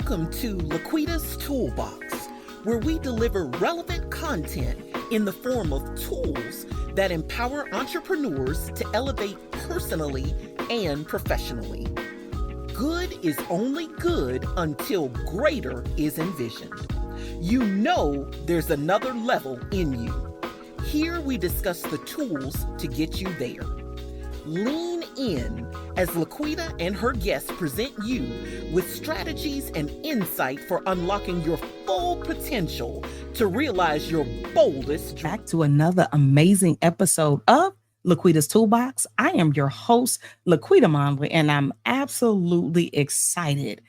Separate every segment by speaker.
Speaker 1: Welcome to LaQuita's Toolbox, where we deliver relevant content in the form of tools that empower entrepreneurs to elevate personally and professionally. Good is only good until greater is envisioned. You know there's another level in you. Here we discuss the tools to get you there. Lean in as LaQuita and her guests present you with strategies and insight for unlocking your full potential to realize your boldest dream.
Speaker 2: Back to another amazing episode of LaQuita's Toolbox. I am your host, LaQuita Monley, and I'm absolutely excited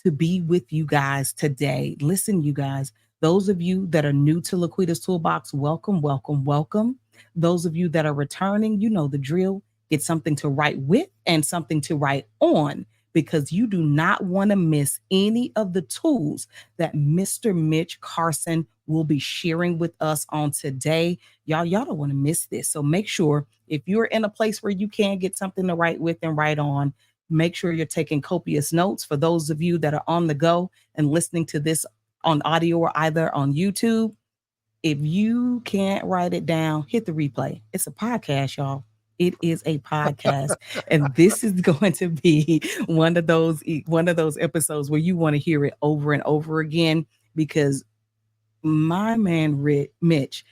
Speaker 2: to be with you guys today. Listen, you guys, those of you that are new to LaQuita's Toolbox, welcome, welcome, welcome. Those of you that are returning, you know the drill. Get something to write with and something to write on, because you do not want to miss any of the tools that Mr. Mitch Carson will be sharing with us on today. Y'all don't want to miss this. So make sure if you're in a place where you can get something to write with and write on, make sure you're taking copious notes. For those of you that are on the go and listening to this on audio or either on YouTube, if you can't write it down, hit the replay. It's a podcast, y'all. It is a podcast, and this is going to be one of those episodes where you want to hear it over and over again, because my man Mitch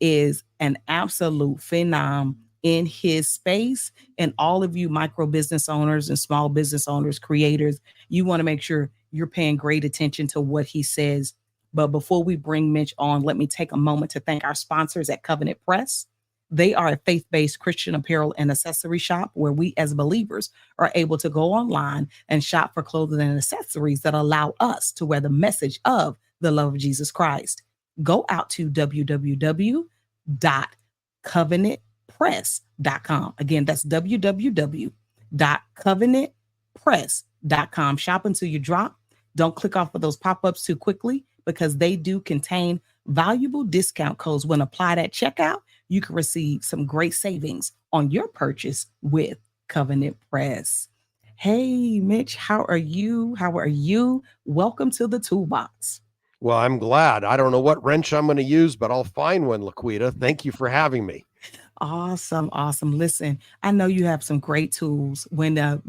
Speaker 2: is an absolute phenom in his space. And all of you micro business owners and small business owners, creators, you want to make sure you're paying great attention to what he says. But before we bring Mitch on, let me take a moment to thank our sponsors at Covenant Press. They are a faith-based Christian apparel and accessory shop where we as believers are able to go online and shop for clothing and accessories that allow us to wear the message of the love of Jesus Christ. Go out to www.covenantpress.com. Again, that's www.covenantpress.com. Shop until you drop. Don't click off of those pop-ups too quickly, because they do contain valuable discount codes. When applied at checkout, you can receive some great savings on your purchase with Covenant Press. Hey, Mitch, how are you? Welcome to the Toolbox.
Speaker 3: Well, I'm glad. I don't know what wrench I'm going to use, but I'll find one, LaQuita. Thank you for having me.
Speaker 2: Awesome. Listen, I know you have some great tools. When I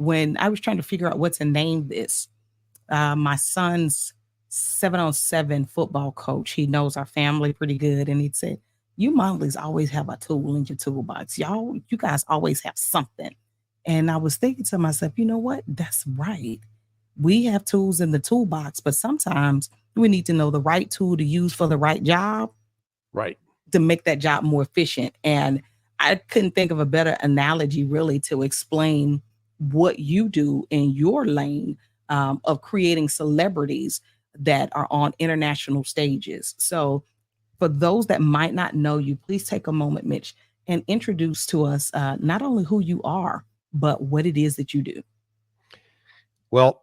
Speaker 2: was trying to figure out what to name this, my son's 7-on-7 football coach, he knows our family pretty good, and he said, you Monleys always have a tool in your toolbox. You guys always have something. And I was thinking to myself, you know what? That's right. We have tools in the toolbox, but sometimes we need to know the right tool to use for the right job.
Speaker 3: Right.
Speaker 2: To make that job more efficient. And I couldn't think of a better analogy really to explain what you do in your lane of creating celebrities that are on international stages. So for those that might not know you, please take a moment, Mitch, and introduce to us not only who you are, but what it is that you do.
Speaker 3: Well,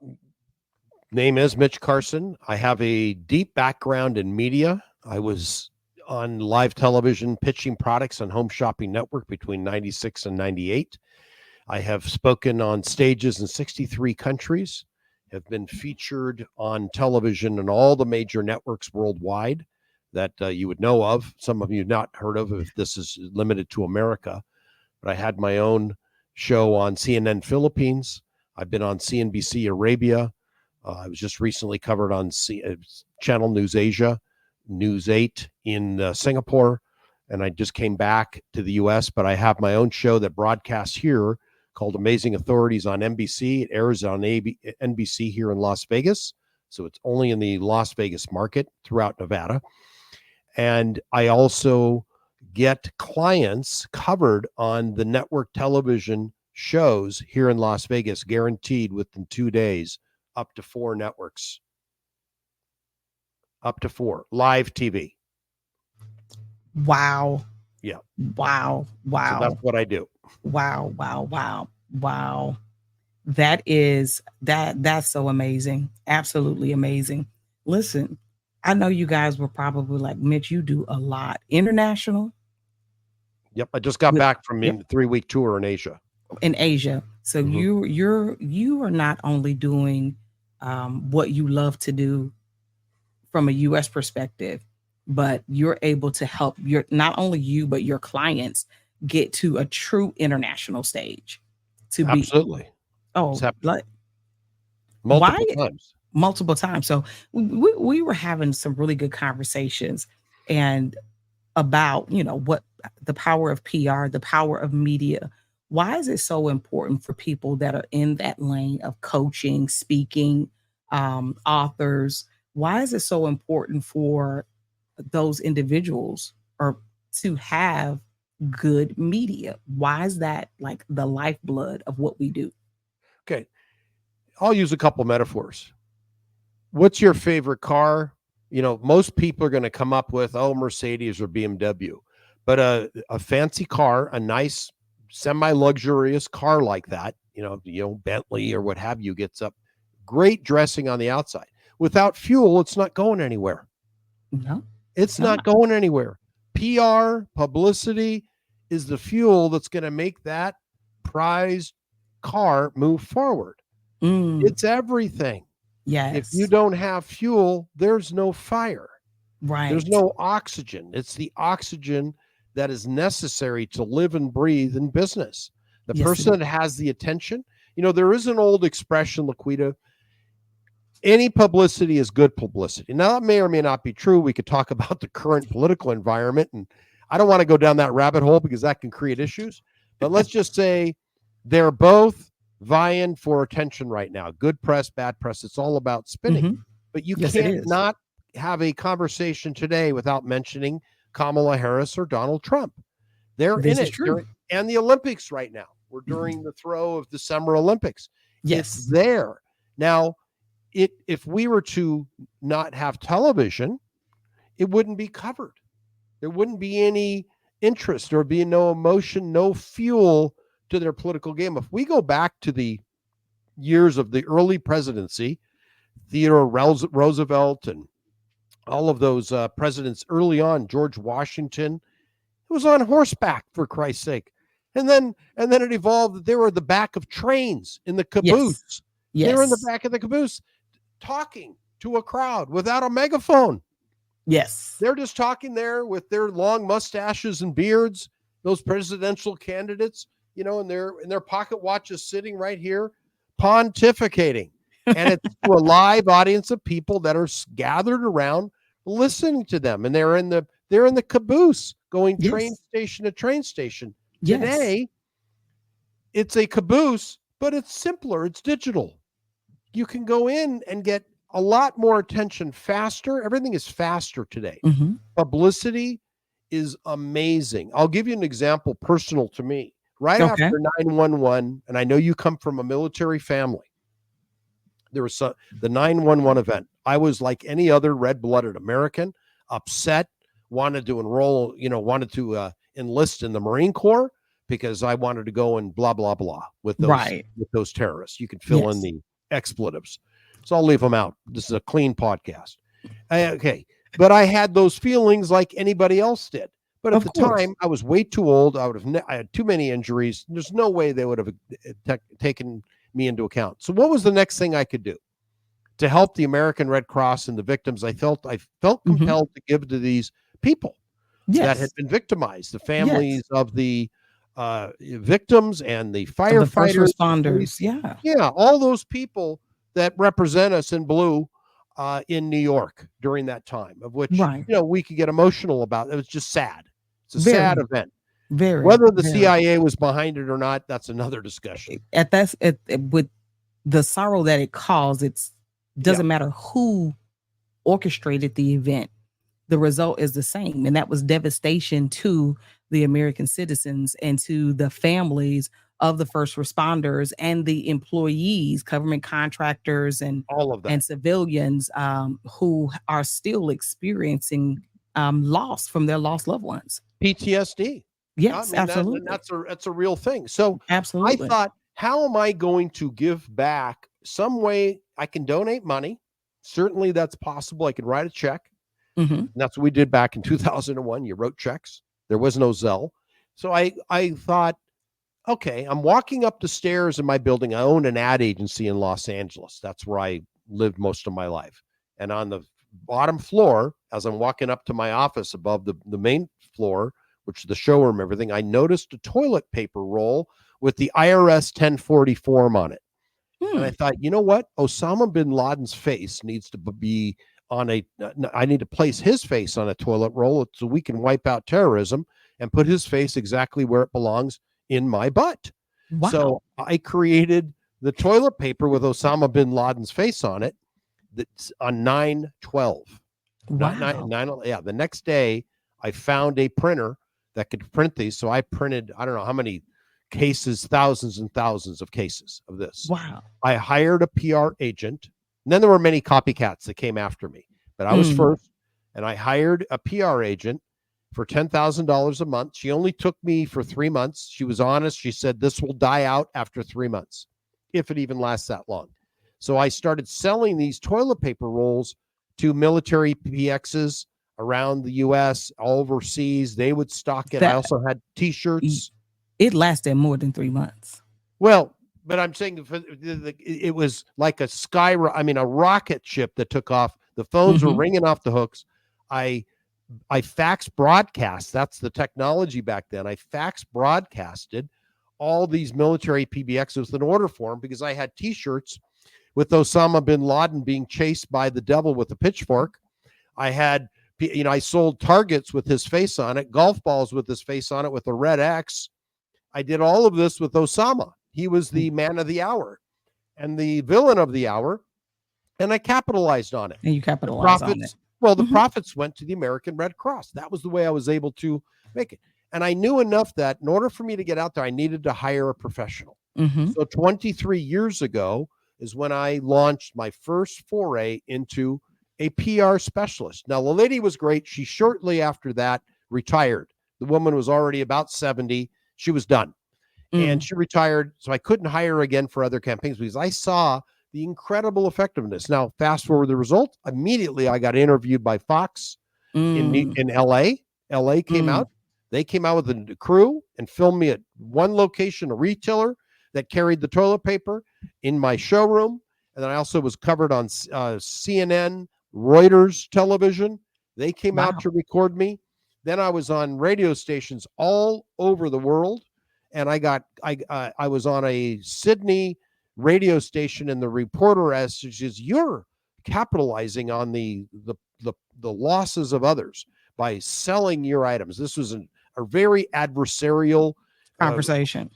Speaker 3: name is Mitch Carson. I have a deep background in media. I was on live television pitching products on Home Shopping Network between 96 and 98. I have spoken on stages in 63 countries, have been featured on television and all the major networks worldwide that you would know of. Some of you not heard of if this is limited to America. But I had my own show on CNN Philippines. I've been on CNBC Arabia. I was just recently covered on Channel News Asia, News 8 in Singapore. And I just came back to the U.S., but I have my own show that broadcasts here called Amazing Authorities on NBC. It airs on NBC here in Las Vegas. So it's only in the Las Vegas market throughout Nevada. And I also get clients covered on the network television shows here in Las Vegas, guaranteed within 2 days, up to 4 networks. Up to 4. Live TV.
Speaker 2: Wow.
Speaker 3: Yeah.
Speaker 2: Wow.
Speaker 3: So that's what I do.
Speaker 2: Wow. That's so amazing. Absolutely amazing. Listen, I know you guys were probably like, Mitch, you do a lot. International?
Speaker 3: Yep. I just got back from a 3-week tour in Asia.
Speaker 2: So you are not only doing what you love to do from a US perspective, but you're able to help your not only you but your clients get to a true international stage to be
Speaker 3: Absolutely. It's
Speaker 2: oh
Speaker 3: happened
Speaker 2: like why
Speaker 3: multiple times.
Speaker 2: multiple times. So we were having some really good conversations and about, what the power of PR, the power of media. Why is it so important for people that are in that lane of coaching, speaking, authors? Why is it so important for those individuals or to have good media? Why is that like the lifeblood of what we do?
Speaker 3: Okay. I'll use a couple metaphors. What's your favorite car? Most people are going to come up with, Mercedes or BMW. But a fancy car, a nice semi-luxurious car like that, Bentley or what have you, gets up great dressing on the outside. Without fuel, it's not going anywhere.
Speaker 2: No,
Speaker 3: It's not
Speaker 2: not.
Speaker 3: going anywhere. PR, publicity is the fuel that's going to make that prized car move forward.
Speaker 2: Mm,
Speaker 3: It's everything. If you
Speaker 2: yes.
Speaker 3: don't have fuel, there's no fire. There's
Speaker 2: Right.
Speaker 3: no oxygen. It's the oxygen that is necessary to live and breathe in business. The
Speaker 2: Yes, it
Speaker 3: person
Speaker 2: is.
Speaker 3: that has the attention, there is an old expression, LaQuita, any publicity is good publicity. Now, that may or may not be true. We could talk about the current political environment, and I don't want to go down that rabbit hole because that can create issues. But let's just say they're both vying for attention right now. Good press, bad press. It's all about spinning.
Speaker 2: Mhm.
Speaker 3: But you
Speaker 2: Yes, it
Speaker 3: can't
Speaker 2: is.
Speaker 3: not have a conversation today without mentioning Kamala Harris or Donald Trump. They're in
Speaker 2: This is
Speaker 3: it.
Speaker 2: true.
Speaker 3: And the Olympics right now. We're
Speaker 2: Mhm.
Speaker 3: during the throw of the Summer Olympics. It's
Speaker 2: Yes.
Speaker 3: there. Now, if we were to not have television, it wouldn't be covered. There wouldn't be any interest, or be no emotion, no fuel to their political game. If we go back to the years of the early presidency, Theodore Roosevelt and all of those presidents early on, George Washington, it was on horseback, for Christ's sake. And then it evolved that they were at the back of trains in the
Speaker 2: Yes.
Speaker 3: caboose. They were in the
Speaker 2: Yes.
Speaker 3: back of the caboose talking to a crowd without a megaphone.
Speaker 2: Yes.
Speaker 3: They're just talking there with their long mustaches and beards, those presidential candidates, and their pocket watches sitting right here, pontificating. And it's to a live audience of people that are gathered around listening to them. And they're in the caboose going train
Speaker 2: Yes.
Speaker 3: station to train station.
Speaker 2: Yes.
Speaker 3: Today, it's a caboose, but it's simpler. It's digital. You can go in and get a lot more attention faster. Everything is faster today.
Speaker 2: Mhm.
Speaker 3: Publicity is amazing. I'll give you an example personal to me. Right
Speaker 2: Okay.
Speaker 3: after 9/11, and I know you come from a military family, there was the 9/11 event. I was like any other red-blooded American, upset, wanted to enroll, wanted to enlist in the Marine Corps because I wanted to go and blah blah blah with
Speaker 2: Right.
Speaker 3: those terrorists. You can fill in
Speaker 2: Yes.
Speaker 3: the expletives, so I'll leave them out. This is a clean podcast. Okay, but I had those feelings like anybody else did. But at
Speaker 2: Of
Speaker 3: the
Speaker 2: course.
Speaker 3: time, I was way too old. I had too many injuries. There's no way they would have taken me into account. So what was the next thing I could do to help the American Red Cross and the victims? I felt
Speaker 2: Mhm.
Speaker 3: compelled to give to these people that had
Speaker 2: Yes.
Speaker 3: been victimized, the
Speaker 2: Yes.
Speaker 3: families of the victims and the
Speaker 2: Of the first
Speaker 3: firefighters, the police.
Speaker 2: responders. Yeah.
Speaker 3: Yeah, all those people that represent us in blue in New York during that time, of which
Speaker 2: Right.
Speaker 3: we could get emotional about. It was just sad. It's a sad
Speaker 2: Very,
Speaker 3: event.
Speaker 2: very,
Speaker 3: Whether the
Speaker 2: very.
Speaker 3: CIA was behind it or not, that's another discussion.
Speaker 2: With the sorrow that it caused, it's
Speaker 3: Yeah,
Speaker 2: doesn't matter who orchestrated the event. The result is the same. And that was devastation to the American citizens and to the families of the first responders and the employees, government contractors,
Speaker 3: all of that.
Speaker 2: and civilians who are still experiencing loss from their lost loved ones.
Speaker 3: PTSD.
Speaker 2: Yes,
Speaker 3: I mean,
Speaker 2: absolutely.
Speaker 3: that's a real thing. So I
Speaker 2: Absolutely.
Speaker 3: thought, how am I going to give back? Some way I can donate money. Certainly that's possible. I could write a check.
Speaker 2: Mhm.
Speaker 3: And that's what we did back in 2001. You wrote checks. There was no Zelle. So I thought, okay, I'm walking up the stairs in my building. I own an ad agency in Los Angeles. That's where I lived most of my life. And on the bottom floor, as I'm walking up to my office above the main floor, which is the showroom, everything, I noticed a toilet paper roll with the IRS 1040 form on it. And I thought, you know what? Osama bin Laden's face needs to be on I need to place his face on a toilet roll so we can wipe out terrorism and put his face exactly where it belongs, in my butt.
Speaker 2: Wow.
Speaker 3: So I created the toilet paper with Osama bin Laden's face on it. That's on 9/12.
Speaker 2: Wow.
Speaker 3: Not 9. Yeah. The next day I found a printer that could print these. So I printed, I don't know how many cases, thousands and thousands of cases of this.
Speaker 2: Wow.
Speaker 3: I hired a PR agent. And then there were many copycats that came after me, but I was first, and I hired a PR agent for $10,000 a month. She only took me for 3 months. She was honest. She said, this will die out after 3 months, if it even lasts that long. So I started selling these toilet paper rolls to military PXs around the US, all overseas. They would stock it. I also had t-shirts.
Speaker 2: It lasted more than 3 months.
Speaker 3: Well, but I'm saying it was like a a rocket ship that took off. The phones were ringing off the hooks. I fax broadcast. That's the technology back then. I fax broadcasted all these military PBXs with an order form because I had t-shirts with Osama bin Laden being chased by the devil with a pitchfork. I had, I sold targets with his face on it, golf balls with his face on it with a red X. I did all of this with Osama. He was the man of the hour and the villain of the hour, and I capitalized on it.
Speaker 2: And you capitalized on it.
Speaker 3: Well, the profits went to the American Red Cross. That was the way I was able to make it. And I knew enough that in order for me to get out there, I needed to hire a professional. So 23 years ago is when I launched my first foray into a PR specialist. Now, the lady was great. She shortly after that retired. The woman was already about 70. She was done. And she retired. So I couldn't hire her again for other campaigns because I saw the incredible effectiveness. Now, fast forward the result. Immediately, I got interviewed by Fox in LA. LA came out. They came out with a crew and filmed me at one location, a retailer that carried the toilet paper in my showroom. And then I also was covered on CNN, Reuters television. They came out to record me. Then I was on radio stations all over the world. And I was on a Sydney radio station, and the reporter asked, "You're capitalizing on the losses of others by selling your items." This was a very adversarial
Speaker 2: conversation.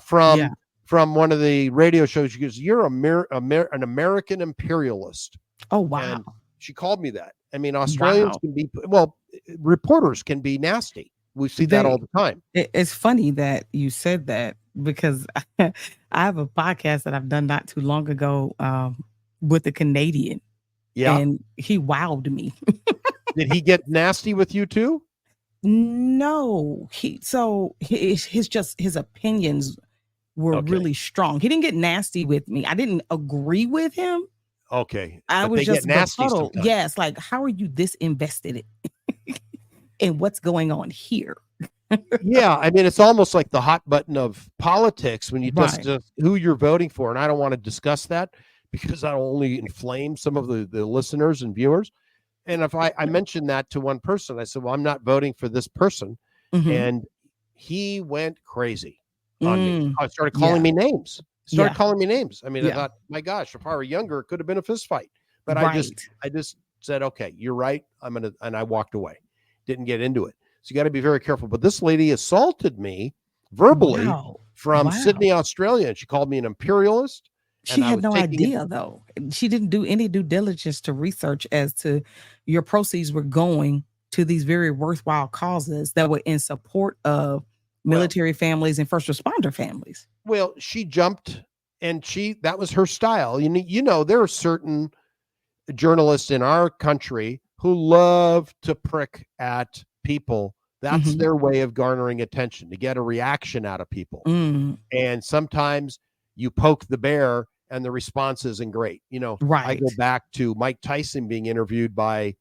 Speaker 3: From one of the radio shows. She goes, "You're an American imperialist."
Speaker 2: Oh, wow.
Speaker 3: And she called me that. I mean, Australians can be, reporters can be nasty. We see that all the time.
Speaker 2: It's funny that you said that because I have a podcast that I've done not too long ago with a Canadian. Yeah. And he wowed me.
Speaker 3: Did he get nasty with you too?
Speaker 2: No. His opinions were really strong. He didn't get nasty with me. I didn't agree with him.
Speaker 3: Okay.
Speaker 2: I was just befuddled. Yes. Like, how are you this invested in what's going on here?
Speaker 3: Yeah, I mean, it's almost like the hot button of politics when you discuss who you're voting for. And I don't want to discuss that because that'll only inflame some of the listeners and viewers. And if I mentioned that to one person, I said, well, I'm not voting for this person. And he went crazy on me. I started calling me names. Calling me names. I mean, I thought, my gosh, if I were younger, it could have been a fist fight. But I just said, okay, you're right. And I walked away. Didn't get into it. So you got to be very careful. But this lady assaulted me verbally from Sydney, Australia. And she called me an imperialist.
Speaker 2: She had no idea, though. She didn't do any due diligence to research as to your proceeds were going to these very worthwhile causes that were in support of military families and first responder families.
Speaker 3: Well, she jumped, and that was her style. You know, there are certain journalists in our country who love to prick at people. That's their way of garnering attention, to get a reaction out of people. And sometimes you poke the bear and the response isn't great. I go back to Mike Tyson being interviewed by,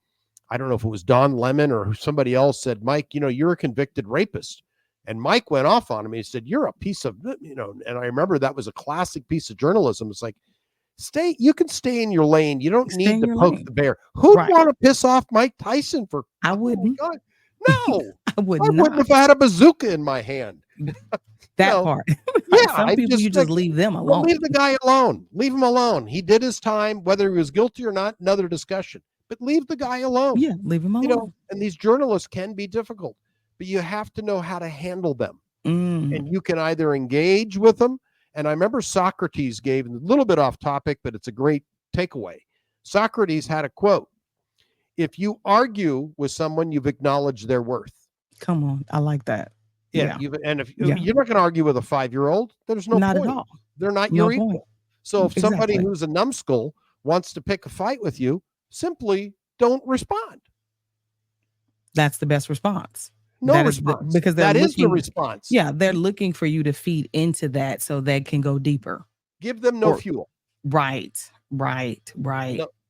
Speaker 3: I don't know if it was Don Lemon or somebody else, said, Mike, you're a convicted rapist. And Mike went off on him. He said, you're a piece of, and I remember that was a classic piece of journalism. It's like, You can stay in your lane. You don't
Speaker 2: Stay
Speaker 3: need
Speaker 2: in
Speaker 3: to
Speaker 2: your
Speaker 3: poke
Speaker 2: lane.
Speaker 3: the bear. Who'd
Speaker 2: Right.
Speaker 3: want to piss off Mike Tyson for?
Speaker 2: I
Speaker 3: Oh my
Speaker 2: wouldn't.
Speaker 3: God. No,
Speaker 2: I would
Speaker 3: I
Speaker 2: not.
Speaker 3: wouldn't have had a bazooka in my hand.
Speaker 2: That
Speaker 3: No.
Speaker 2: part.
Speaker 3: Yeah,
Speaker 2: Some people you just leave them
Speaker 3: well,
Speaker 2: alone.
Speaker 3: leave the guy alone. Leave him alone. He did his time, whether he was guilty or not, another discussion. But leave the guy alone.
Speaker 2: Yeah, leave him alone.
Speaker 3: And these journalists can be difficult, but you have to know how to handle them. And you can either engage with them. And I remember Socrates gave a little bit off topic, but it's a great takeaway. Socrates had a quote: "If you argue with someone, you've acknowledged their worth."
Speaker 2: Come on. I like that.
Speaker 3: Yeah. If you're not going to argue with a 5-year-old, there's no
Speaker 2: Not
Speaker 3: point.
Speaker 2: at all.
Speaker 3: They're not
Speaker 2: No
Speaker 3: your equal.
Speaker 2: point.
Speaker 3: So if somebody
Speaker 2: Exactly.
Speaker 3: who's a numbskull wants to pick a fight with you, simply don't respond.
Speaker 2: That's the best response.
Speaker 3: No response.
Speaker 2: Because
Speaker 3: that is the response.
Speaker 2: Yeah, they're looking for you to feed into that so they can go deeper.
Speaker 3: Give them no fuel.
Speaker 2: Right.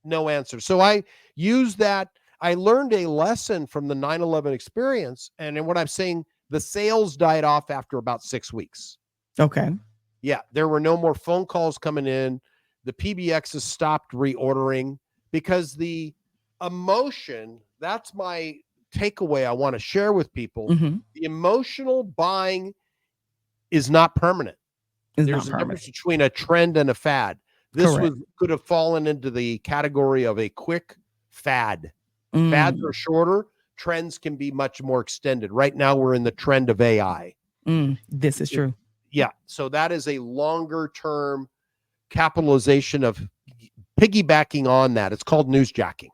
Speaker 3: No answer. So I use that. I learned a lesson from the 9/11 experience. And in what I'm saying, the sales died off after about 6 weeks.
Speaker 2: Okay.
Speaker 3: Yeah, there were no more phone calls coming in. The PBXs stopped reordering because the emotion, that's my takeaway I want to share with people.
Speaker 2: Mm-hmm.
Speaker 3: The emotional buying is not permanent. There's a difference between a trend and a fad. This could have fallen into the category of a quick fad. Fads are shorter. Trends can be much more extended. Right now, we're in the trend of AI.
Speaker 2: This is true.
Speaker 3: Yeah. So that is a longer term capitalization of piggybacking on that. It's called newsjacking.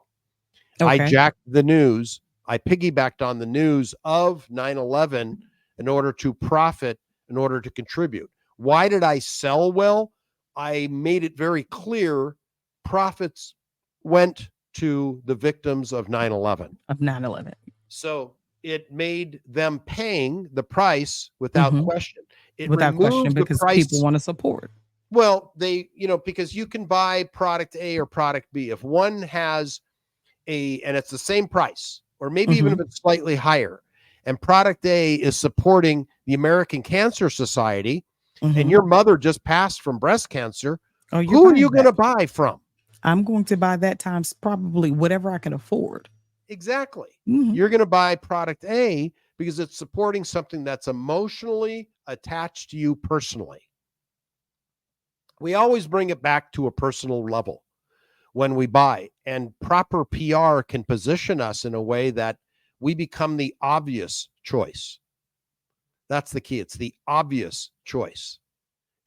Speaker 2: Okay.
Speaker 3: I jacked the news. I piggybacked on the news of 9/11 in order to profit, in order to contribute. Why did I sell well? I made it very clear profits went to the victims of 9/11. So it made them paying the price without question.
Speaker 2: Without question, because people want to support.
Speaker 3: Well, because you can buy product A or product B. If one has and it's the same price, or maybe even if it's slightly higher, and product A is supporting the American Cancer Society, and your mother just passed from breast cancer, who are you going to buy from?
Speaker 2: I'm going to buy that times probably whatever I can afford.
Speaker 3: Exactly. You're going to buy product A because it's supporting something that's emotionally attached to you personally. We always bring it back to a personal level when we buy, and proper PR can position us in a way that we become the obvious choice. That's the key. It's the obvious choice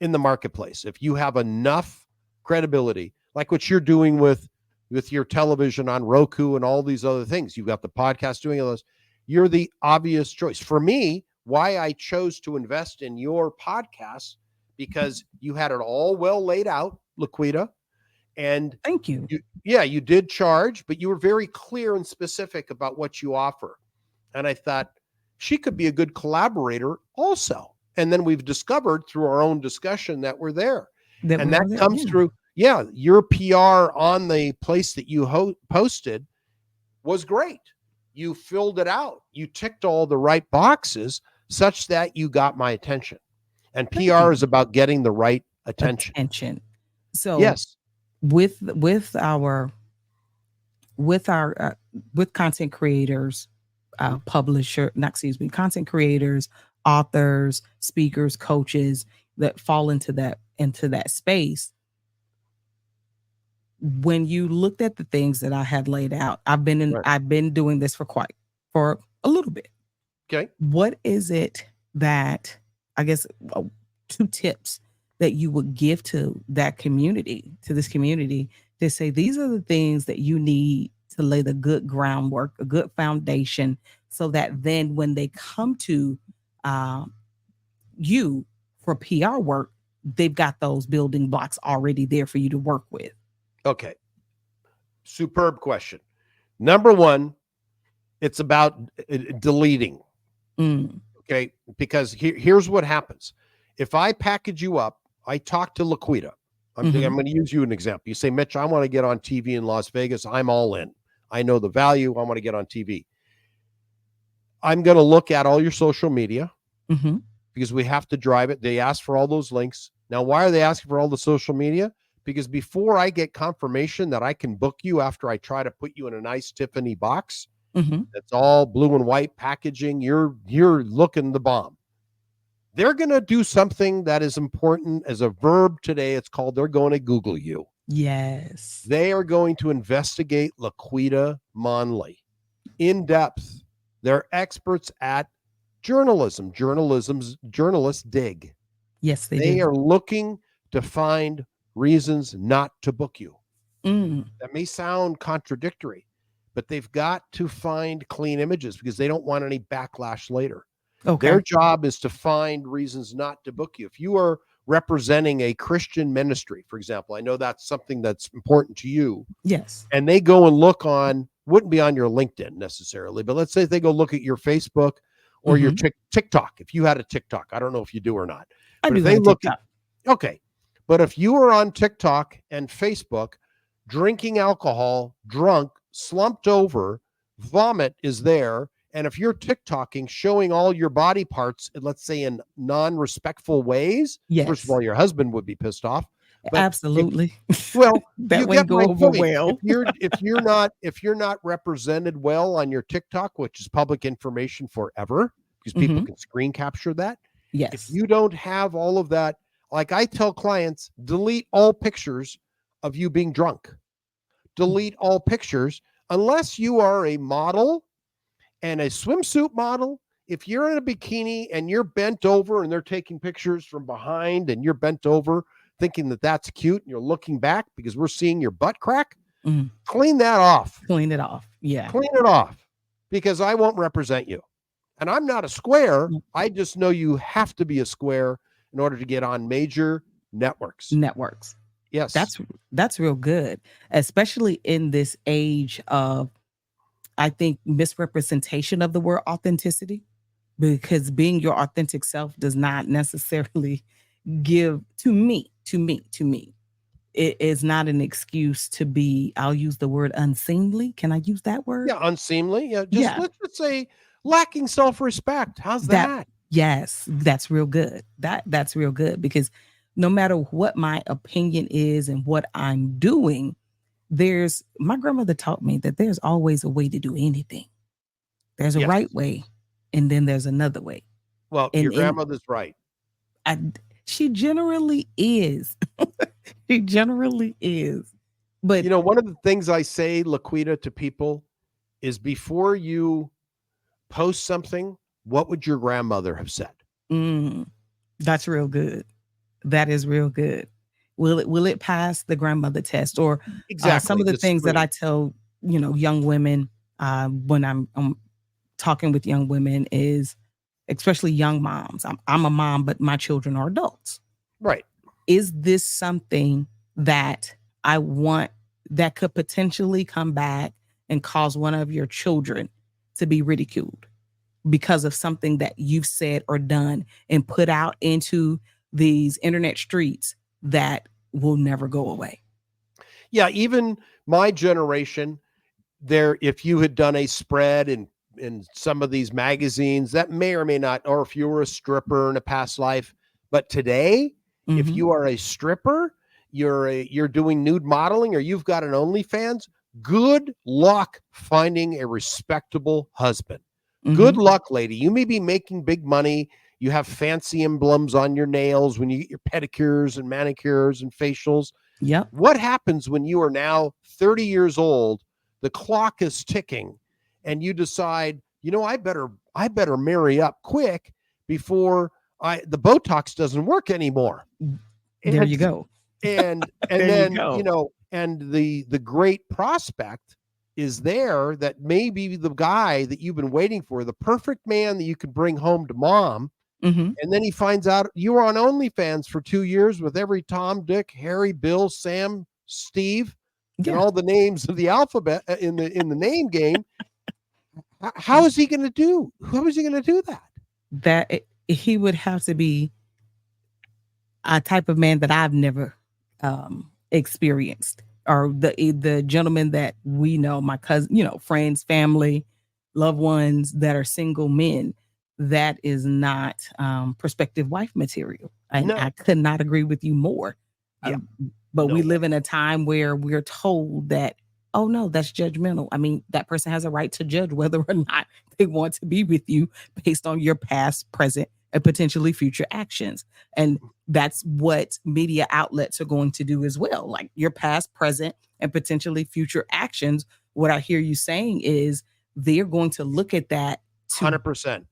Speaker 3: in the marketplace. If you have enough credibility, like what you're doing with your television on Roku and all these other things, you've got the podcast doing all those, you're the obvious choice. For me, why I chose to invest in your podcast, because you had it all well laid out, LaQuita. And
Speaker 2: thank you.
Speaker 3: You did charge, but you were very clear and specific about what you offer. And I thought she could be a good collaborator also. And then we've discovered through our own discussion that we're there. That comes through. Yeah, your PR on the place that you posted was great. You filled it out. You ticked all the right boxes such that you got my attention. And PR is about getting the right attention.
Speaker 2: So
Speaker 3: yes,
Speaker 2: with content creators, content creators, authors, speakers, coaches that fall into that space. When you looked at the things that I had laid out, I've been doing this for a little bit.
Speaker 3: Okay.
Speaker 2: What is it that, I guess, 2 tips that you would give to this community, to say, these are the things that you need to lay the good groundwork, a good foundation, so that then when they come to you for PR work, they've got those building blocks already there for you to work with?
Speaker 3: Okay. Superb question. Number 1, it's about deleting. Okay. Because here's what happens. If I package you up, I talk to LaQuita. I'm going to use you an example. You say, Mitch, I want to get on TV in Las Vegas. I'm all in. I know the value. I want to get on TV. I'm going to look at all your social media because we have to drive it. They ask for all those links. Now, why are they asking for all the social media? because before I get confirmation that I can book you after I try to put you in a nice Tiffany box, that's all blue and white packaging, you're looking the bomb. They're going to do something that is important as a verb today. It's called, they're going to Google you.
Speaker 2: Yes.
Speaker 3: They are going to investigate LaQuita Monley in depth. They're experts at journalism. Journalists dig.
Speaker 2: Yes, they
Speaker 3: They
Speaker 2: do.
Speaker 3: are looking to find reasons not to book you. That may sound contradictory, but they've got to find clean images because they don't want any backlash later.
Speaker 2: Okay.
Speaker 3: Their job is to find reasons not to book you. If you are representing a Christian ministry, for example, I know that's something that's important to you.
Speaker 2: Yes.
Speaker 3: And they go and look on, wouldn't be on your LinkedIn necessarily, but let's say they go look at your Facebook or your TikTok. If you had a TikTok, I don't know if you do or not.
Speaker 2: I
Speaker 3: but
Speaker 2: do
Speaker 3: if they
Speaker 2: have
Speaker 3: look
Speaker 2: TikTok.
Speaker 3: Okay. But if you are on TikTok and Facebook, drinking alcohol, drunk, slumped over, vomit is there. And if you're TikToking, showing all your body parts, let's say in non-respectful ways,
Speaker 2: Yes.
Speaker 3: first of all, your husband would be pissed off. But
Speaker 2: absolutely.
Speaker 3: Well,
Speaker 2: that
Speaker 3: you
Speaker 2: wouldn't
Speaker 3: get my
Speaker 2: go over
Speaker 3: point.
Speaker 2: well.
Speaker 3: If you're not represented well on your TikTok, which is public information forever, because people can screen capture that.
Speaker 2: Yes.
Speaker 3: If you don't have all of that, like I tell clients, delete all pictures of you being drunk. Delete all pictures unless you are a model and a swimsuit model. If you're in a bikini and you're bent over and they're taking pictures from behind and you're bent over thinking that that's cute and you're looking back because we're seeing your butt crack, clean that off.
Speaker 2: Clean it off. Yeah.
Speaker 3: Clean it off because I won't represent you. And I'm not a square. I just know you have to be a square in order to get on major networks.
Speaker 2: Yes. That's real good, especially in this age of, I think, misrepresentation of the word authenticity, because being your authentic self does not necessarily give to me. It is not an excuse to be, I'll use the word unseemly. Can I use that word?
Speaker 3: Yeah, unseemly. Yeah, let's just say lacking self-respect. How's that?
Speaker 2: Yes, that's real good. That's real good, because no matter what my opinion is and what I'm doing, my grandmother taught me that there's always a way to do anything. There's a right way, and then there's another way.
Speaker 3: Well, your grandmother's right.
Speaker 2: She generally is. She generally is. But
Speaker 3: one of the things I say, LaQuita, to people is before you post something, what would your grandmother have said?
Speaker 2: That's real good. That is real good. Will it pass the grandmother test? Or some of the things that I tell, young women when I'm talking with young women is, especially young moms. I'm a mom, but my children are adults.
Speaker 3: Right.
Speaker 2: Is this something that I want that could potentially come back and cause one of your children to be ridiculed because of something that you've said or done and put out into these internet streets that will never go away?
Speaker 3: Yeah, even my generation, if you had done a spread in some of these magazines, that may or may not, or if you were a stripper in a past life, but today, if you are a stripper, you're doing nude modeling, or you've got an OnlyFans, good luck finding a respectable husband. Good luck, lady. You may be making big money. You have fancy emblems on your nails when you get your pedicures and manicures and facials.
Speaker 2: Yep.
Speaker 3: What happens when you are now 30 years old, the clock is ticking, and you decide, I better marry up quick before the Botox doesn't work anymore.
Speaker 2: There you go.
Speaker 3: And then, and the great prospect is there that may be the guy that you've been waiting for, the perfect man that you could bring home to mom. And then he finds out you were on OnlyFans for 2 years with every Tom, Dick, Harry, Bill, Sam, Steve, and all the names of the alphabet in the name game. How is he going to do? How is he going to do that?
Speaker 2: That he would have to be a type of man that I've never experienced, or the gentleman that we know, my cousin, friends, family, loved ones that are single men. That is not prospective wife material. And I could not agree with you more.
Speaker 3: Yeah.
Speaker 2: But
Speaker 3: No
Speaker 2: we
Speaker 3: way.
Speaker 2: live in a time where we're told that, oh no, that's judgmental. I mean, that person has a right to judge whether or not they want to be with you based on your past, present, and potentially future actions. And that's what media outlets are going to do as well. Like your past, present, and potentially future actions. What I hear you saying is they're going to look at that
Speaker 3: 100%.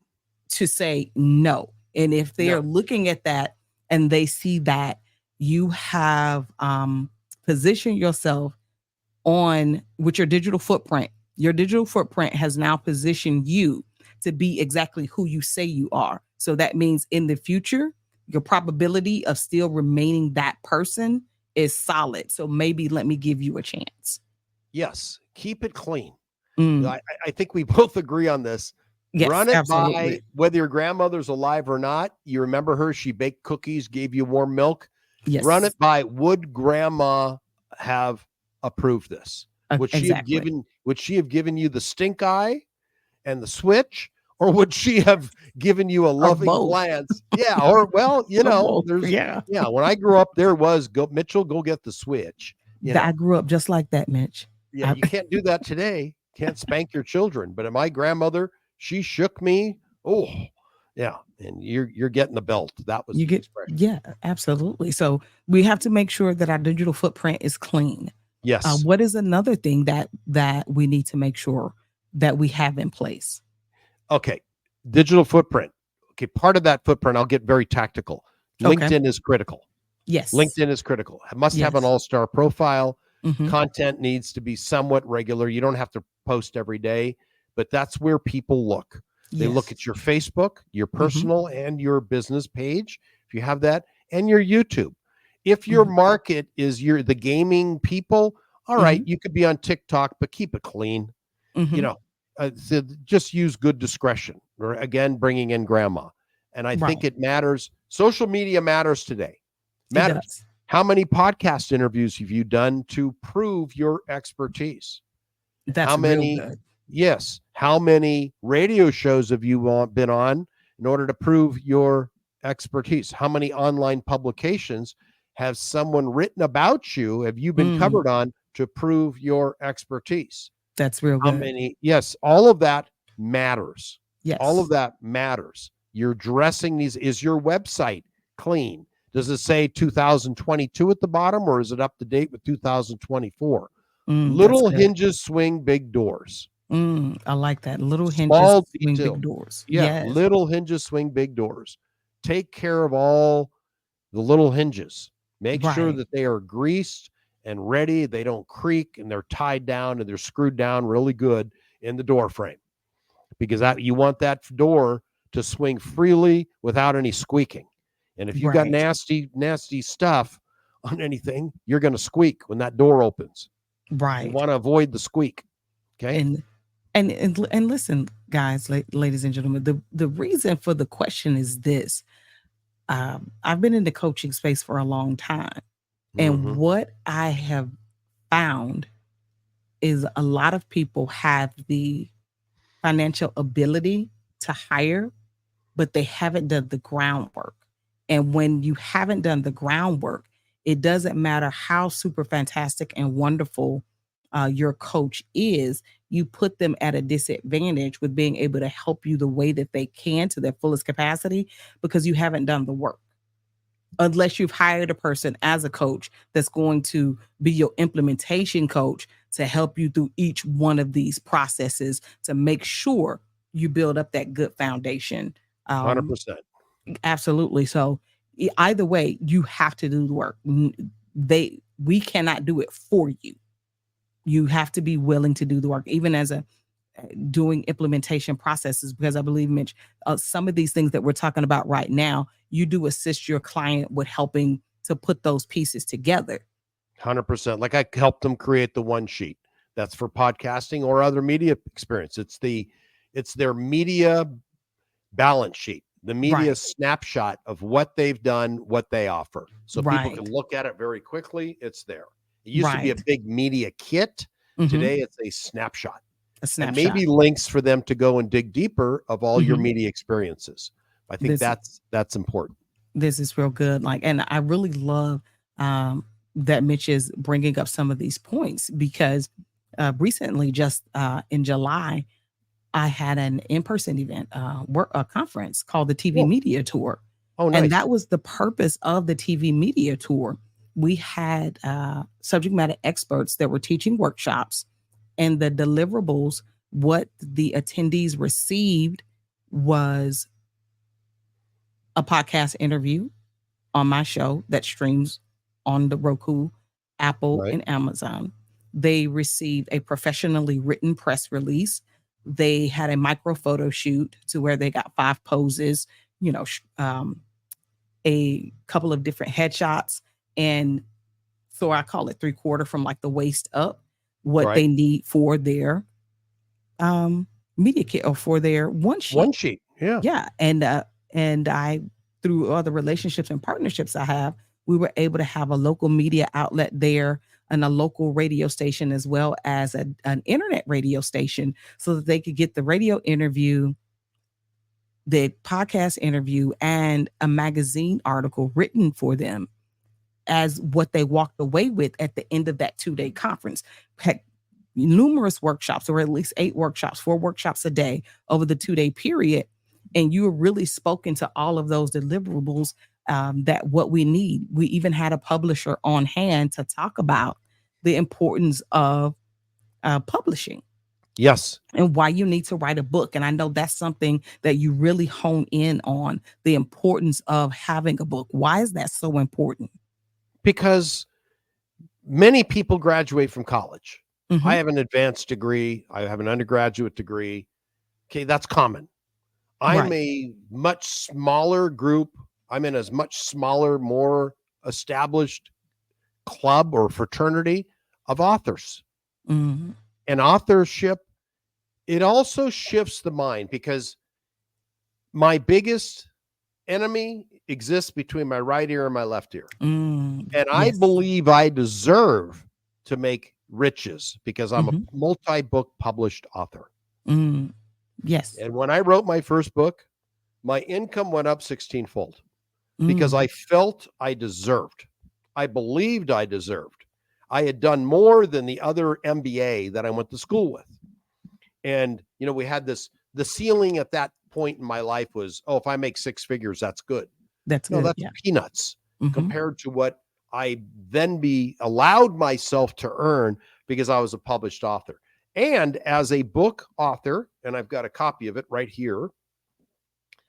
Speaker 2: to say no. And if they're looking at that and they see that you have positioned yourself on with your digital footprint has now positioned you to be exactly who you say you are. So that means in the future, your probability of still remaining that person is solid. So maybe let me give you a chance.
Speaker 3: Yes. Keep it clean. I think we both agree on this.
Speaker 2: Yes,
Speaker 3: Run it
Speaker 2: absolutely.
Speaker 3: by whether your grandmother's alive or not. You remember her? She baked cookies, gave you warm milk.
Speaker 2: Yes.
Speaker 3: Run it by, would grandma have approved this? Would she have given you the stink eye and the switch, or would she have given you a loving glance? Yeah, or when I grew up, there was Mitchell, go get the switch.
Speaker 2: I grew up just like that, Mitch.
Speaker 3: Yeah, you can't do that today. Can't spank your children. But my grandmother, she shook me. Oh, yeah. And you're getting the belt. That was the expression.
Speaker 2: Yeah, absolutely. So we have to make sure that our digital footprint is clean.
Speaker 3: Yes.
Speaker 2: What is another thing that we need to make sure that we have in place?
Speaker 3: Okay. Digital footprint. Okay. Part of that footprint, I'll get very tactical. LinkedIn is critical.
Speaker 2: Yes.
Speaker 3: LinkedIn is critical. It must have an all-star profile. Content needs to be somewhat regular. You don't have to post every day, but that's where people look. They look at your Facebook, your personal and your business page, if you have that, and your YouTube. If your market is the gaming people, all right, you could be on TikTok, but keep it clean. So just use good discretion. Or again, bringing in grandma. And I think it matters. Social media matters today. Matters. How many podcast interviews have you done to prove your expertise?
Speaker 2: That's real good.
Speaker 3: Yes. How many radio shows have you been on in order to prove your expertise? How many online publications has someone written about you? Have you been covered on to prove your expertise?
Speaker 2: That's real
Speaker 3: How
Speaker 2: good.
Speaker 3: many? Yes. All of that matters.
Speaker 2: Yes.
Speaker 3: All of that matters. You're dressing these. Is your website clean? Does it say 2022 at the bottom, or is it up to date with 2024? Little hinges swing big doors.
Speaker 2: I like that. Little hinges swing big doors.
Speaker 3: Yeah, yes. Little hinges swing big doors. Take care of all the little hinges. Make sure that they are greased and ready. They don't creak, and they're tied down, and they're screwed down really good in the door frame, because you want that door to swing freely without any squeaking. And if you've got nasty stuff on anything, you're going to squeak when that door opens.
Speaker 2: Right.
Speaker 3: You want to avoid the squeak. Okay.
Speaker 2: And listen, guys, ladies and gentlemen, the reason for the question is this. I've been in the coaching space for a long time. And what I have found is a lot of people have the financial ability to hire, but they haven't done the groundwork. And when you haven't done the groundwork, it doesn't matter how super fantastic and wonderful your coach is, you put them at a disadvantage with being able to help you the way that they can to their fullest capacity, because you haven't done the work. Unless you've hired a person as a coach that's going to be your implementation coach to help you through each one of these processes to make sure you build up that good foundation.
Speaker 3: 100%.
Speaker 2: Absolutely. So either way, you have to do the work. We cannot do it for you. You have to be willing to do the work, even as doing implementation processes, because I believe, Mitch, some of these things that we're talking about right now, you do assist your client with helping to put those pieces together.
Speaker 3: 100%. Like I helped them create the one sheet that's for podcasting or other media experience. It's their media balance sheet, the media snapshot of what they've done, what they offer. So people can look at it very quickly. It's there. It used to be a big media kit. Today it's a snapshot. And maybe links for them to go and dig deeper of all your media experiences. I think that's important.
Speaker 2: This is real good. And I really love that Mitch is bringing up some of these points, because recently, just in July, I had an in-person event, a conference called the TV
Speaker 3: Oh,
Speaker 2: Media Tour.
Speaker 3: oh,
Speaker 2: And
Speaker 3: nice.
Speaker 2: that was the purpose of the TV Media Tour. We had subject matter experts that were teaching workshops, and the deliverables, what the attendees received was a podcast interview on my show that streams on the Roku, Apple,
Speaker 3: Right.
Speaker 2: and Amazon. They received a professionally written press release. They had a micro photo shoot to where they got 5 poses, a couple of different headshots. And so I call it 3/4 from like the waist up, what
Speaker 3: Right.
Speaker 2: they need for their media kit or for their one sheet.
Speaker 3: One sheet. Yeah.
Speaker 2: Yeah. And I, through other relationships and partnerships I have, we were able to have a local media outlet there and a local radio station, as well as an internet radio station, so that they could get the radio interview, the podcast interview, and a magazine article written for them as what they walked away with at the end of that 2-day conference. Had numerous workshops, or at least 8 workshops, 4 workshops a day over the 2-day period. And you were really spoken to all of those deliverables, that what we need. We even had a publisher on hand to talk about the importance of publishing.
Speaker 3: Yes.
Speaker 2: And why you need to write a book. And I know that's something that you really hone in on, the importance of having a book. Why is that so important?
Speaker 3: Because many people graduate from college.
Speaker 2: Mhm.
Speaker 3: I have an advanced degree. I have an undergraduate degree. Okay, that's common. I'm
Speaker 2: Right.
Speaker 3: a much smaller group. I'm in a much smaller, more established club or fraternity of authors.
Speaker 2: Mhm.
Speaker 3: And authorship, it also shifts the mind, because my biggest enemy exists between my right ear and my left ear. And I
Speaker 2: Yes.
Speaker 3: believe I deserve to make riches because I'm
Speaker 2: Mhm.
Speaker 3: a multi-book published author.
Speaker 2: Yes.
Speaker 3: And when I wrote my first book, my income went up 16-fold because
Speaker 2: Mm.
Speaker 3: I felt I deserved. I believed I deserved. I had done more than the other MBA that I went to school with. And, we had the ceiling at that point in my life was, oh, if I make 6 figures, that's good.
Speaker 2: That's
Speaker 3: No,
Speaker 2: good.
Speaker 3: that's
Speaker 2: Yeah.
Speaker 3: peanuts
Speaker 2: Mhm.
Speaker 3: compared to what I then allowed myself to earn because I was a published author. And as a book author, and I've got a copy of it right here.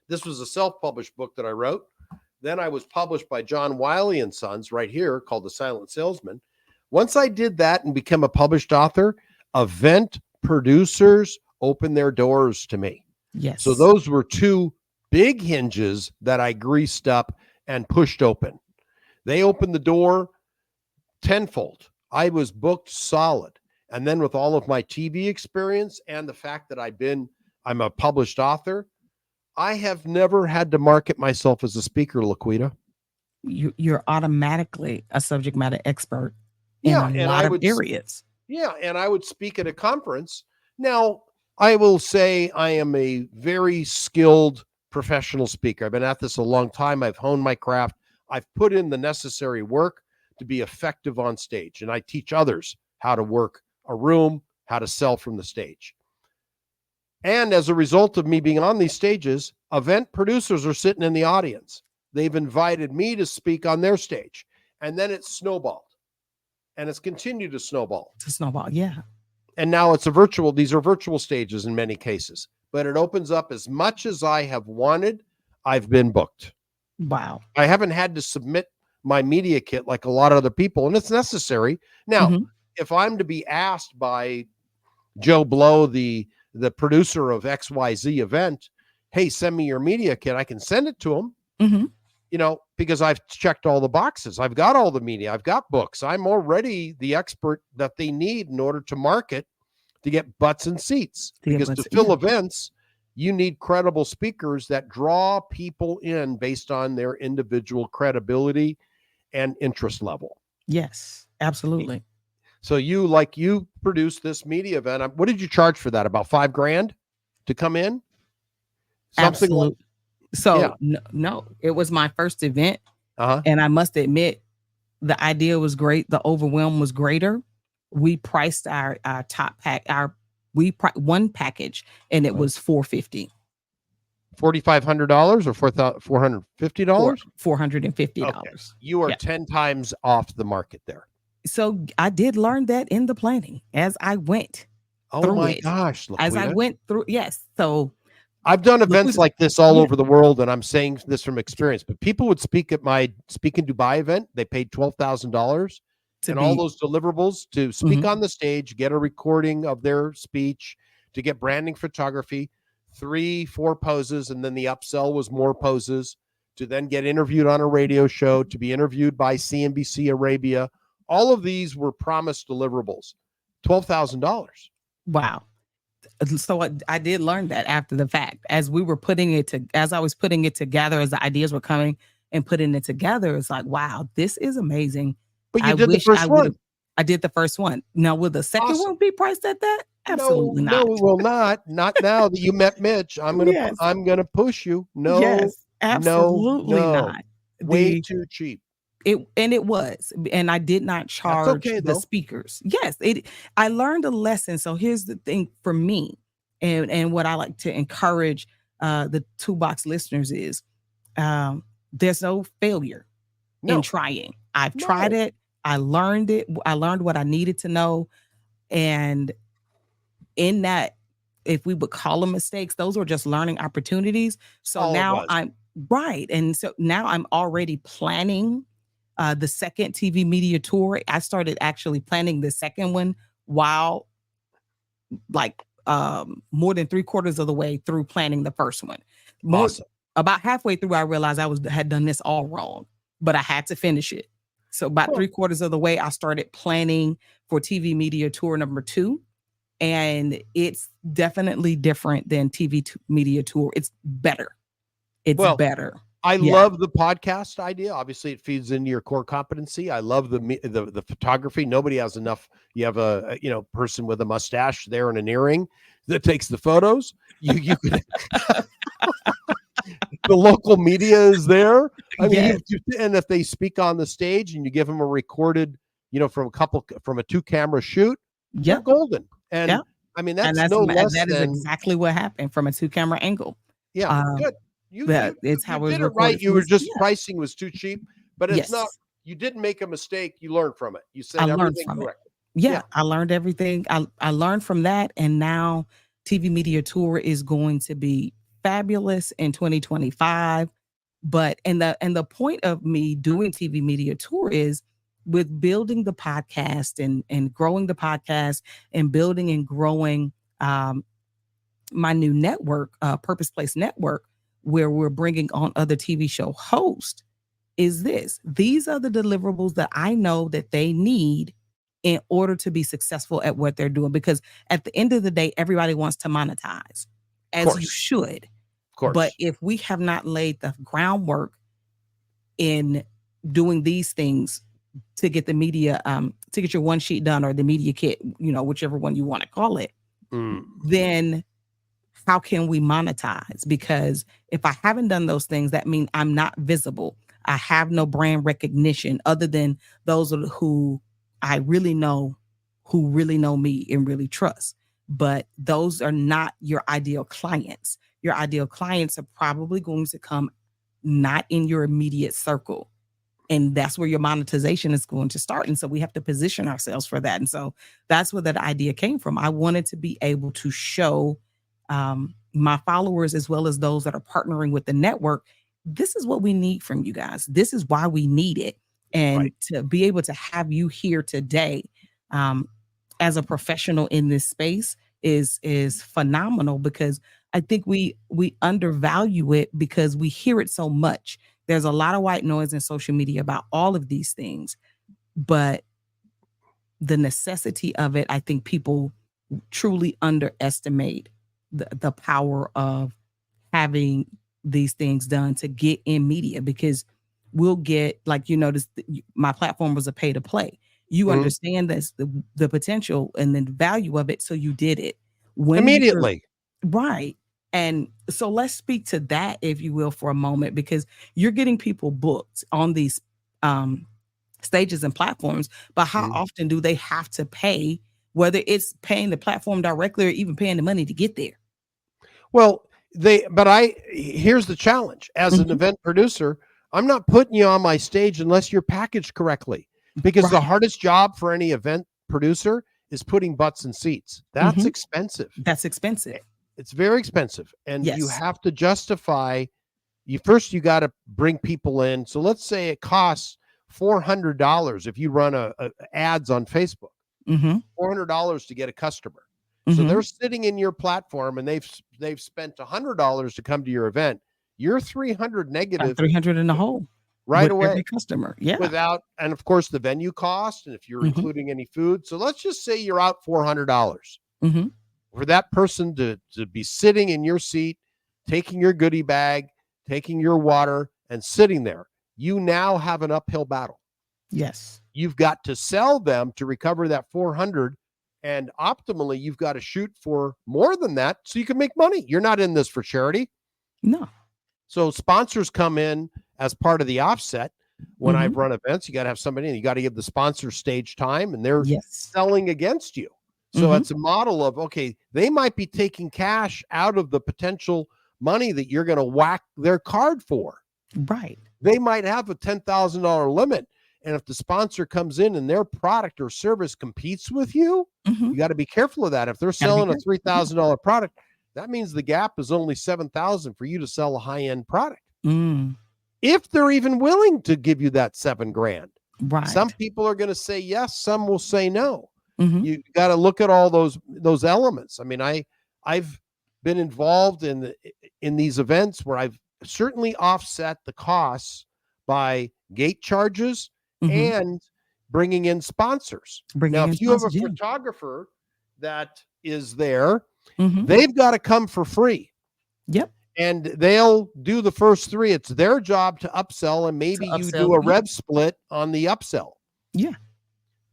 Speaker 3: This was a self-published book that I wrote. Then I was published by John Wiley and Sons right here, called The Silent Salesman. Once I did that and became a published author, event producers opened their doors to me.
Speaker 2: Yes.
Speaker 3: So those were 2 big hinges that I greased up and pushed open. They opened the door tenfold. I was booked solid. And then with all of my TV experience and the fact that I'm a published author, I have never had to market myself as a speaker, LaQuita.
Speaker 2: You're automatically a subject matter expert in
Speaker 3: Yeah,
Speaker 2: a
Speaker 3: and
Speaker 2: lot
Speaker 3: I
Speaker 2: of
Speaker 3: would
Speaker 2: areas.
Speaker 3: Yeah, and I would speak at a conference. Now, I will say I am a very skilled professional speaker. I've been at this a long time. I've honed my craft. I've put in the necessary work to be effective on stage, and I teach others how to work a room, how to sell from the stage. And as a result of me being on these stages, event producers are sitting in the audience. They've invited me to speak on their stage, and then it's snowballed. And it's continued to snowball.
Speaker 2: It's a snowball. Yeah.
Speaker 3: And now these are virtual stages in many cases, but it opens up as much as I have wanted. I've been booked.
Speaker 2: Wow.
Speaker 3: I haven't had to submit my media kit like a lot of other people, and it's necessary. Now,
Speaker 2: Mhm.
Speaker 3: if I'm to be asked by Joe Blow, the producer of XYZ event, hey, send me your media kit, I can send it to him.
Speaker 2: Mhm.
Speaker 3: Because I've checked all the boxes. I've got all the media. I've got books. I'm already the expert that they need in order to market, to get butts and seats. Because to fill events, you need credible speakers that draw people in based on their individual credibility and interest level.
Speaker 2: Yes, absolutely.
Speaker 3: So you produced this media event. What did you charge for that? About $5,000 to come in? Something
Speaker 2: Absolutely.
Speaker 3: like,
Speaker 2: So
Speaker 3: yeah.
Speaker 2: no, it was my first event.
Speaker 3: Uh-huh.
Speaker 2: And I must admit, The idea was great. The overwhelm was greater. We priced our top pack, one package, and it was $450.
Speaker 3: $4,500 or $450?
Speaker 2: $450.
Speaker 3: Okay. You are 10 times off the market there.
Speaker 2: So I did learn that in the planning as I went.
Speaker 3: Oh my gosh,
Speaker 2: as I
Speaker 3: LaQuita.
Speaker 2: went through. Yes. So
Speaker 3: I've done events like this all
Speaker 2: Yeah.
Speaker 3: over the world, and I'm saying this from experience. But people would speak at my Speak in Dubai event. They paid $12,000 and all those deliverables to speak on the stage, get a recording of their speech, to get branding photography, 3-4 poses, and then the upsell was more poses, to then get interviewed on a radio show, to be interviewed by CNBC Arabia. All of these were promised deliverables. $12,000.
Speaker 2: Wow. So I did learn that after the fact, as we were as I was putting it together, as the ideas were coming and putting it together, it's like, wow, this is amazing.
Speaker 3: But you did the first one.
Speaker 2: I did the first one. Now, will the second one be priced at that? Absolutely not.
Speaker 3: No, it will not. Not now that you met Mitch. I'm gonna push you. No,
Speaker 2: yes, absolutely not.
Speaker 3: Way too cheap.
Speaker 2: It was, and I did not charge the speakers. Yes, I learned a lesson. So here's the thing for me, and what I like to encourage the Toolbox listeners is, there's no failure in trying. I've tried it. I learned it. I learned what I needed to know, and in that, if we would call them mistakes, those were just learning opportunities. So now I'm right, and so now I'm already planning the second TV media tour. I started actually planning the second one while more than 3/4 of the way through planning the first one.
Speaker 3: Awesome.
Speaker 2: About halfway through, I realized had done this all wrong, but I had to finish it. So about 3/4 of the way, I started planning for TV media tour number 2. And it's definitely different than TV media tour. It's better. It's better.
Speaker 3: I love the podcast idea. Obviously, it feeds into your core competency. I love the photography. Nobody has enough. You have a person with a mustache there and an earring that takes the photos. You could. The local media is there. I mean, and if they speak on the stage and you give them a recorded, from a 2-camera shoot, they're golden. And I mean, that's no less than.
Speaker 2: That is exactly what happened from a 2-camera angle.
Speaker 3: Yeah, good.
Speaker 2: It's how
Speaker 3: you did it right. You were just pricing was too cheap, but it's not. You didn't make a mistake. You learned from it. You said everything correctly.
Speaker 2: Yeah, I learned everything. I learned from that, and now TV media tour is going to be fabulous in 2025. But and the point of me doing TV media tour is with building the podcast and growing the podcast and building and growing my new network, Purpose Place Network, where we're bringing on other TV show hosts, is these are the deliverables that I know that they need in order to be successful at what they're doing. Because at the end of the day, everybody wants to monetize, as you should.
Speaker 3: Of course.
Speaker 2: But if we have not laid the groundwork in doing these things to get the media, to get your one sheet done or the media kit, whichever one you want to call it, then how can we monetize? Because if I haven't done those things, that means I'm not visible. I have no brand recognition other than those who I really know, who really know me and really trust. But those are not your ideal clients. Your ideal clients are probably going to come not in your immediate circle. And that's where your monetization is going to start. And so we have to position ourselves for that. And so that's where that idea came from. I wanted to be able to show my followers, as well as those that are partnering with the network, this is what we need from you guys. This is why we need it. And to be able to have you here today as a professional in this space is phenomenal, because I think we undervalue it because we hear it so much. There's a lot of white noise in social media about all of these things, but the necessity of it, I think people truly underestimate the power of having these things done to get in media, because we'll get, like, my platform was a pay to play. You understand this, the potential and the value of it. So you did it
Speaker 3: immediately.
Speaker 2: Right. And so let's speak to that, if you will, for a moment, because you're getting people booked on these stages and platforms, but how often do they have to pay, whether it's paying the platform directly or even paying the money to get there?
Speaker 3: Well, here's the challenge. As an event producer, I'm not putting you on my stage unless you're packaged correctly, because the hardest job for any event producer is putting butts in seats. That's expensive.
Speaker 2: That's expensive.
Speaker 3: It's very expensive. And you
Speaker 2: Yes.
Speaker 3: have to justify, you got to bring people in. So let's say it costs $400 if you run ads on Facebook, $400 to get a customer. So they're sitting in your platform and they've spent $100 to come to your event. You're 300 negative,
Speaker 2: 300 in the hole
Speaker 3: right
Speaker 2: with
Speaker 3: away.
Speaker 2: every customer. Yeah.
Speaker 3: And of course the venue cost, and if you're including any food. So let's just say you're out $400 for that person to be sitting in your seat, taking your goodie bag, taking your water, and sitting there. You now have an uphill battle.
Speaker 2: Yes.
Speaker 3: You've got to sell them to recover that 400. And optimally, you've got to shoot for more than that so you can make money. You're not in this for charity.
Speaker 2: No.
Speaker 3: So sponsors come in as part of the offset. When I've run events, you got to have somebody in. You got to give the sponsor stage time, and they're selling against you. So it's a model of, okay, they might be taking cash out of the potential money that you're going to whack their card for.
Speaker 2: Right.
Speaker 3: They might have a $10,000 limit. And if the sponsor comes in and their product or service competes with you, you got to be careful of that. If they're selling a $3,000 product, that means the gap is only $7,000 for you to sell a high-end product. If they're even willing to give you that $7,000.
Speaker 2: Right.
Speaker 3: Some people are going to say yes, some will say no. You got to look at all those elements. I mean, I've been involved in these events where I've certainly offset the costs by gate charges and bringing in sponsors. If you have a photographer that is there, they've got to come for free.
Speaker 2: Yep.
Speaker 3: And they'll do the first 3. It's their job to upsell, and maybe you do a rev split on the upsell.
Speaker 2: Yeah.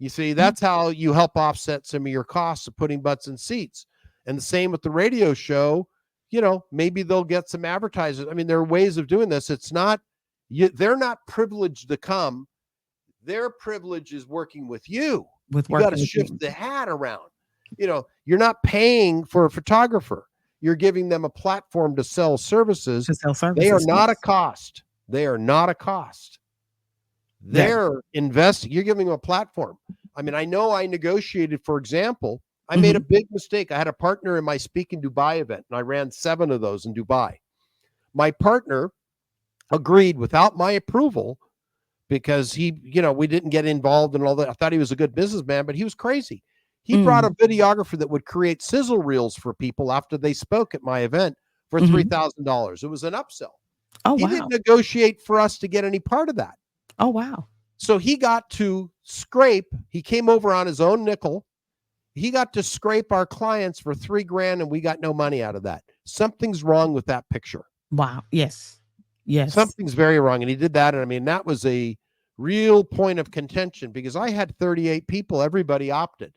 Speaker 3: You see, that's how you help offset some of your costs of putting butts in seats. And the same with the radio show. You know, maybe they'll get some advertisers. I mean, there are ways of doing this. It's not, they're not privileged to come. Their privilege is working with you. You got to shift the hat around. You know, you're not paying for a photographer. You're giving them a platform to sell services. They are not a cost. They are not a cost. They're investing. You're giving them a platform. I mean, I know I negotiated, for example, I made a big mistake. I had a partner in my Speak in Dubai event, and I ran 7 of those in Dubai. My partner agreed without my approval because we didn't get involved in all that. I thought he was a good businessman, but he was crazy. He brought a videographer that would create sizzle reels for people after they spoke at my event for $3,000. It was an upsell.
Speaker 2: Oh,
Speaker 3: he didn't negotiate for us to get any part of that.
Speaker 2: Oh, wow.
Speaker 3: So he got to scrape. He came over on his own nickel. He got to scrape our clients for $3,000, and we got no money out of that. Something's wrong with that picture.
Speaker 2: Wow. Yes. Yes.
Speaker 3: Something's very wrong. And he did that. And I mean, that was a real point of contention because I had 38 people. Everybody opted.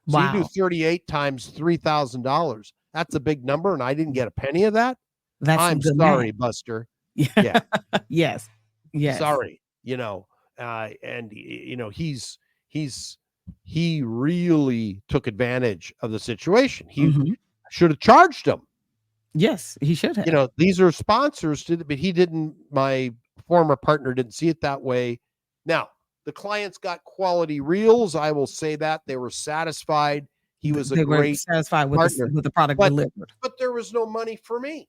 Speaker 3: So you do 38 times $3,000. That's a big number. And I didn't get a penny of that. I'm sorry, Buster. Yeah.
Speaker 2: Yes. Yes.
Speaker 3: Sorry. He really took advantage of the situation. He should have charged him.
Speaker 2: Yes, he should have.
Speaker 3: These are sponsors, but he didn't. My former partner didn't see it that way. Now, the clients got quality reels. I will say that they were satisfied. He was a great
Speaker 2: satisfied with the product delivered.
Speaker 3: But there was no money for me,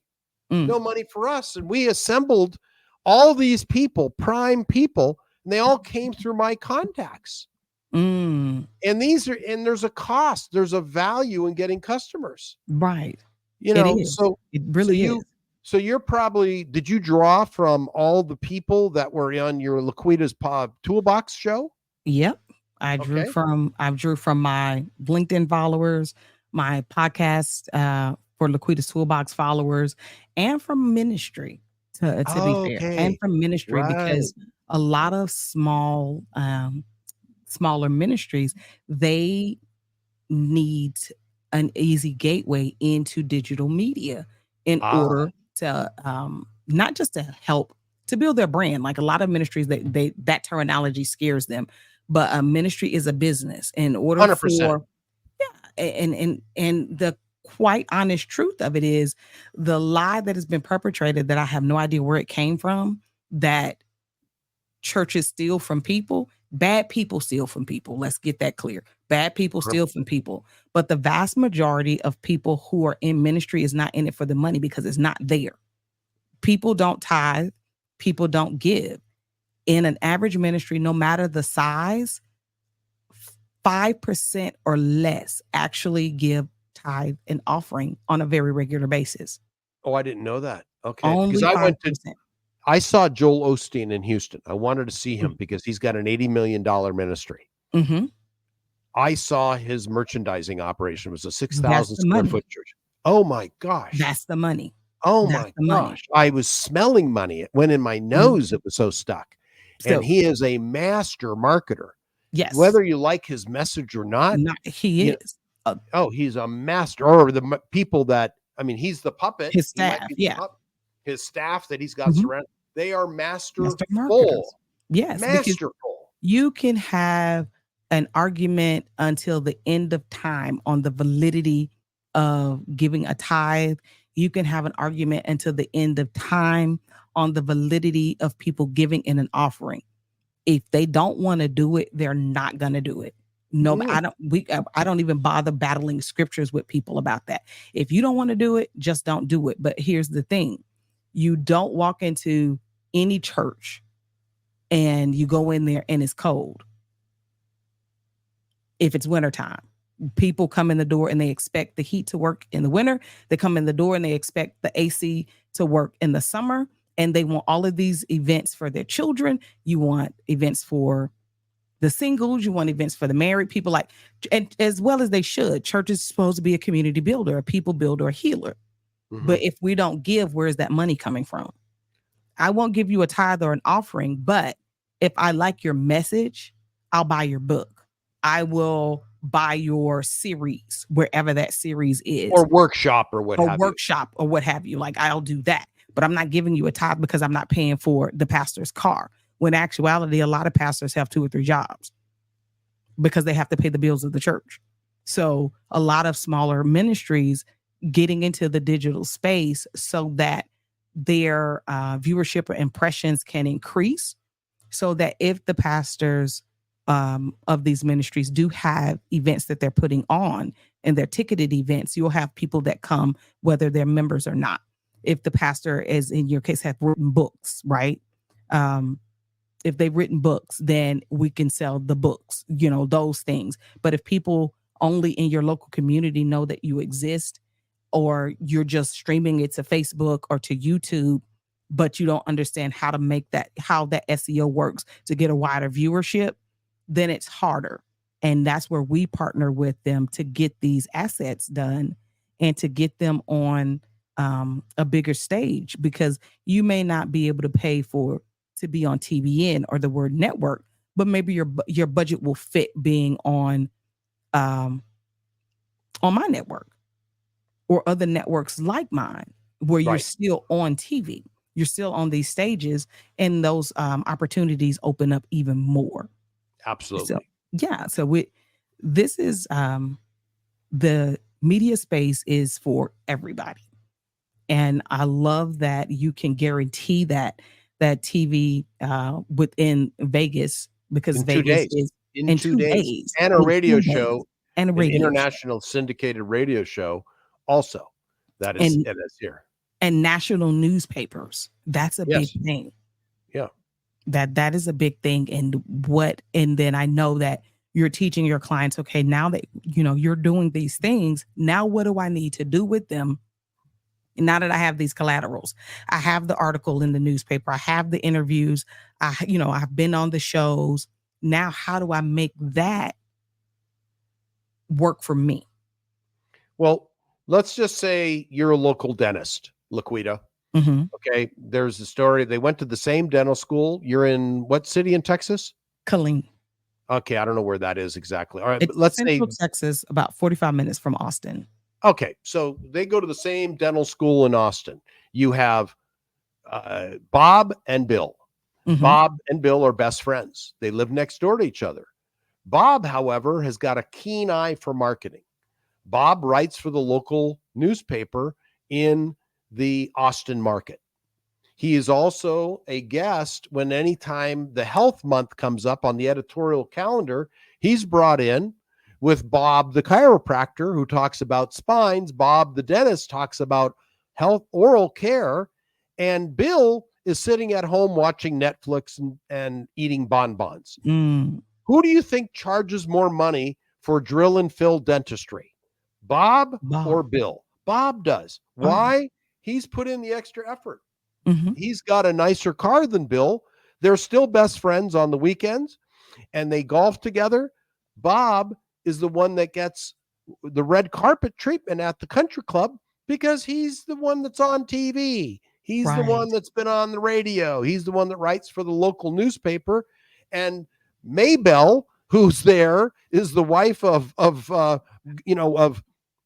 Speaker 3: no money for us. And we assembled all these people, prime people, and they all came through my contacts. And there's a cost, there's a value in getting customers.
Speaker 2: Right.
Speaker 3: So
Speaker 2: it really is.
Speaker 3: So you're probably, did you draw from all the people that were on your LaQuita's Toolbox show?
Speaker 2: Yep. I drew from my LinkedIn followers, my podcast for LaQuita's Toolbox followers, and from ministry to be fair, and from ministry because a lot of smaller ministries, they need an easy gateway into digital media in order to not just to help to build their brand. Like a lot of ministries, that terminology scares them. But a ministry is a business. In order
Speaker 3: 100%.
Speaker 2: for and the quite honest truth of it is the lie that has been perpetrated that I have no idea where it came from, that churches steal from people. Bad people steal from people. Let's get that clear. Bad people steal from people. But the vast majority of people who are in ministry is not in it for the money because it's not there. People don't tithe. People don't give. In an average ministry, no matter the size, 5% or less actually give tithe and offering on a very regular basis.
Speaker 3: Oh, I didn't know that. Okay.
Speaker 2: Only
Speaker 3: Because
Speaker 2: 5%.
Speaker 3: I saw Joel Osteen in Houston. I wanted to see him because he's got an $80 million ministry.
Speaker 2: Mm-hmm.
Speaker 3: I saw his merchandising operation. It was a 6,000
Speaker 2: That's the
Speaker 3: square
Speaker 2: money.
Speaker 3: foot church. Oh my gosh.
Speaker 2: That's the money.
Speaker 3: Oh
Speaker 2: That's
Speaker 3: my
Speaker 2: the money.
Speaker 3: gosh. I was smelling money. It went in my nose. It was so stuck.
Speaker 2: So,
Speaker 3: And he is a master marketer.
Speaker 2: yes.
Speaker 3: Whether you like his message or not,
Speaker 2: he is.
Speaker 3: he's a master. Or the people that, I mean, he's the puppet.
Speaker 2: His
Speaker 3: He might
Speaker 2: staff,
Speaker 3: be the
Speaker 2: yeah.
Speaker 3: puppet. His staff that he's got
Speaker 2: Mhm.
Speaker 3: surrounded, they are masterful.
Speaker 2: marketers. Yes. Because
Speaker 3: Masterful.
Speaker 2: you can have an argument until the end of time on the validity of giving a tithe. You can have an argument until the end of time on the validity of people giving in an offering. If they don't want to do it, they're not going to do it. No, I don't even bother battling scriptures with people about that. If you don't want to do it, just don't do it. But here's the thing. You don't walk into any church and you go in there and it's cold. If it's wintertime, people come in the door and they expect the heat to work in the winter. They come in the door and they expect the AC to work in the summer. And they want all of these events for their children. You want events for the singles. You want events for the married people, and as well as they should. Church is supposed to be a community builder, a people builder, a healer.
Speaker 3: Mhm.
Speaker 2: But if we don't give, where is that money coming from? I won't give you a tithe or an offering, but if I like your message, I'll buy your book. I will buy your series, wherever that series is.
Speaker 3: Or workshop or what have you.
Speaker 2: Like, I'll do that. But I'm not giving you a tithe because I'm not paying for the pastor's car. When in actuality, a lot of pastors have 2 or 3 jobs because they have to pay the bills of the church. So a lot of smaller ministries getting into the digital space so that their viewership or impressions can increase, so that if the pastors of these ministries do have events that they're putting on and they're ticketed events, you'll have people that come whether they're members or not. If the pastor, as in your case, have written books, right? If they've written books, then we can sell the books, those things. But if people only in your local community know that you exist, or you're just streaming it to Facebook or to YouTube, but you don't understand how that SEO works to get a wider viewership, then it's harder. And that's where we partner with them to get these assets done and to get them on a bigger stage, because you may not be able to pay to be on TBN or the word network, but maybe your budget will fit being on my network or other networks like mine, where you're still on TV, you're still on these stages, and those opportunities open up even more.
Speaker 3: Absolutely.
Speaker 2: So this is the media space is for everybody. And I love that you can guarantee that TV within Vegas, because Vegas is in 2 days.
Speaker 3: And a radio show,
Speaker 2: and
Speaker 3: an international syndicated radio show also that is here.
Speaker 2: And national newspapers. That's a big thing.
Speaker 3: Yeah.
Speaker 2: That is a big thing. And then I know that you're teaching your clients, okay, now that you're doing these things, now what do I need to do with them? Now that I have these collaterals, I have the article in the newspaper, I have the interviews, I've been on the shows. Now, how do I make that work for me?
Speaker 3: Well, let's just say you're a local dentist, LaQuita.
Speaker 2: Mm-hmm.
Speaker 3: Okay. There's a story. They went to the same dental school. You're in what city in Texas?
Speaker 2: Killeen.
Speaker 3: Okay. I don't know where that is exactly. All right.
Speaker 2: It's
Speaker 3: let's
Speaker 2: Central
Speaker 3: say
Speaker 2: Texas, about 45 minutes from Austin.
Speaker 3: Okay. So they go to the same dental school in Austin. You have Bob and Bill.
Speaker 2: Mhm.
Speaker 3: Bob and Bill are best friends. They live next door to each other. Bob, however, has got a keen eye for marketing. Bob writes for the local newspaper in the Austin market. He is also a guest when anytime the health month comes up on the editorial calendar, he's brought in with Bob, the chiropractor, who talks about spines. Bob, the dentist, talks about health, oral care. And Bill is sitting at home watching Netflix and eating bonbons.
Speaker 2: Mm.
Speaker 3: Who do you think charges more money for drill and fill dentistry? Bob or Bill? Bob does. Why? He's put in the extra effort.
Speaker 2: Mhm.
Speaker 3: He's got a nicer car than Bill. They're still best friends on the weekends and they golf together. Bob is the one that gets the red carpet treatment at the country club because he's the one that's on TV. He's the one that's been on the radio. He's the one that writes for the local newspaper. And Maybell, who's there, is the wife of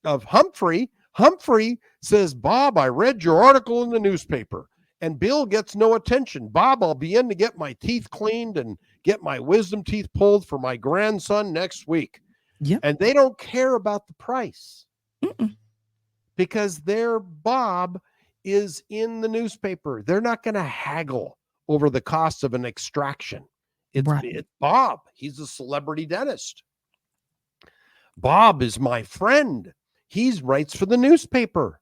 Speaker 3: Humphrey. Humphrey says, Bob, I read your article in the newspaper. And Bill gets no attention. Bob, I'll be in to get my teeth cleaned and get my wisdom teeth pulled for my grandson next week.
Speaker 2: Yep.
Speaker 3: And they don't care about the price.
Speaker 2: Mm-mm.
Speaker 3: Because their Bob is in the newspaper. They're not going to haggle over the cost of an extraction. It's Bob. He's a celebrity dentist. Bob is my friend. He writes for the newspaper.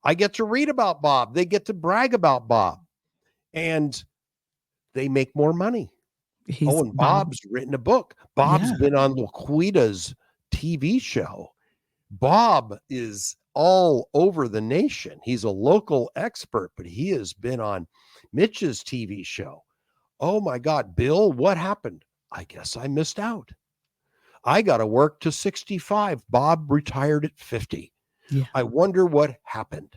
Speaker 3: I get to read about Bob. They get to brag about Bob. And they make more money. And Bob's written a book. Bob's been on LaQuita's TV show. Bob is all over the nation. He's a local expert, but he has been on Mitch's TV show. Oh my God, Bill, what happened? I guess I missed out. I got to work to 65. Bob retired at 50.
Speaker 2: Yeah.
Speaker 3: I wonder what happened.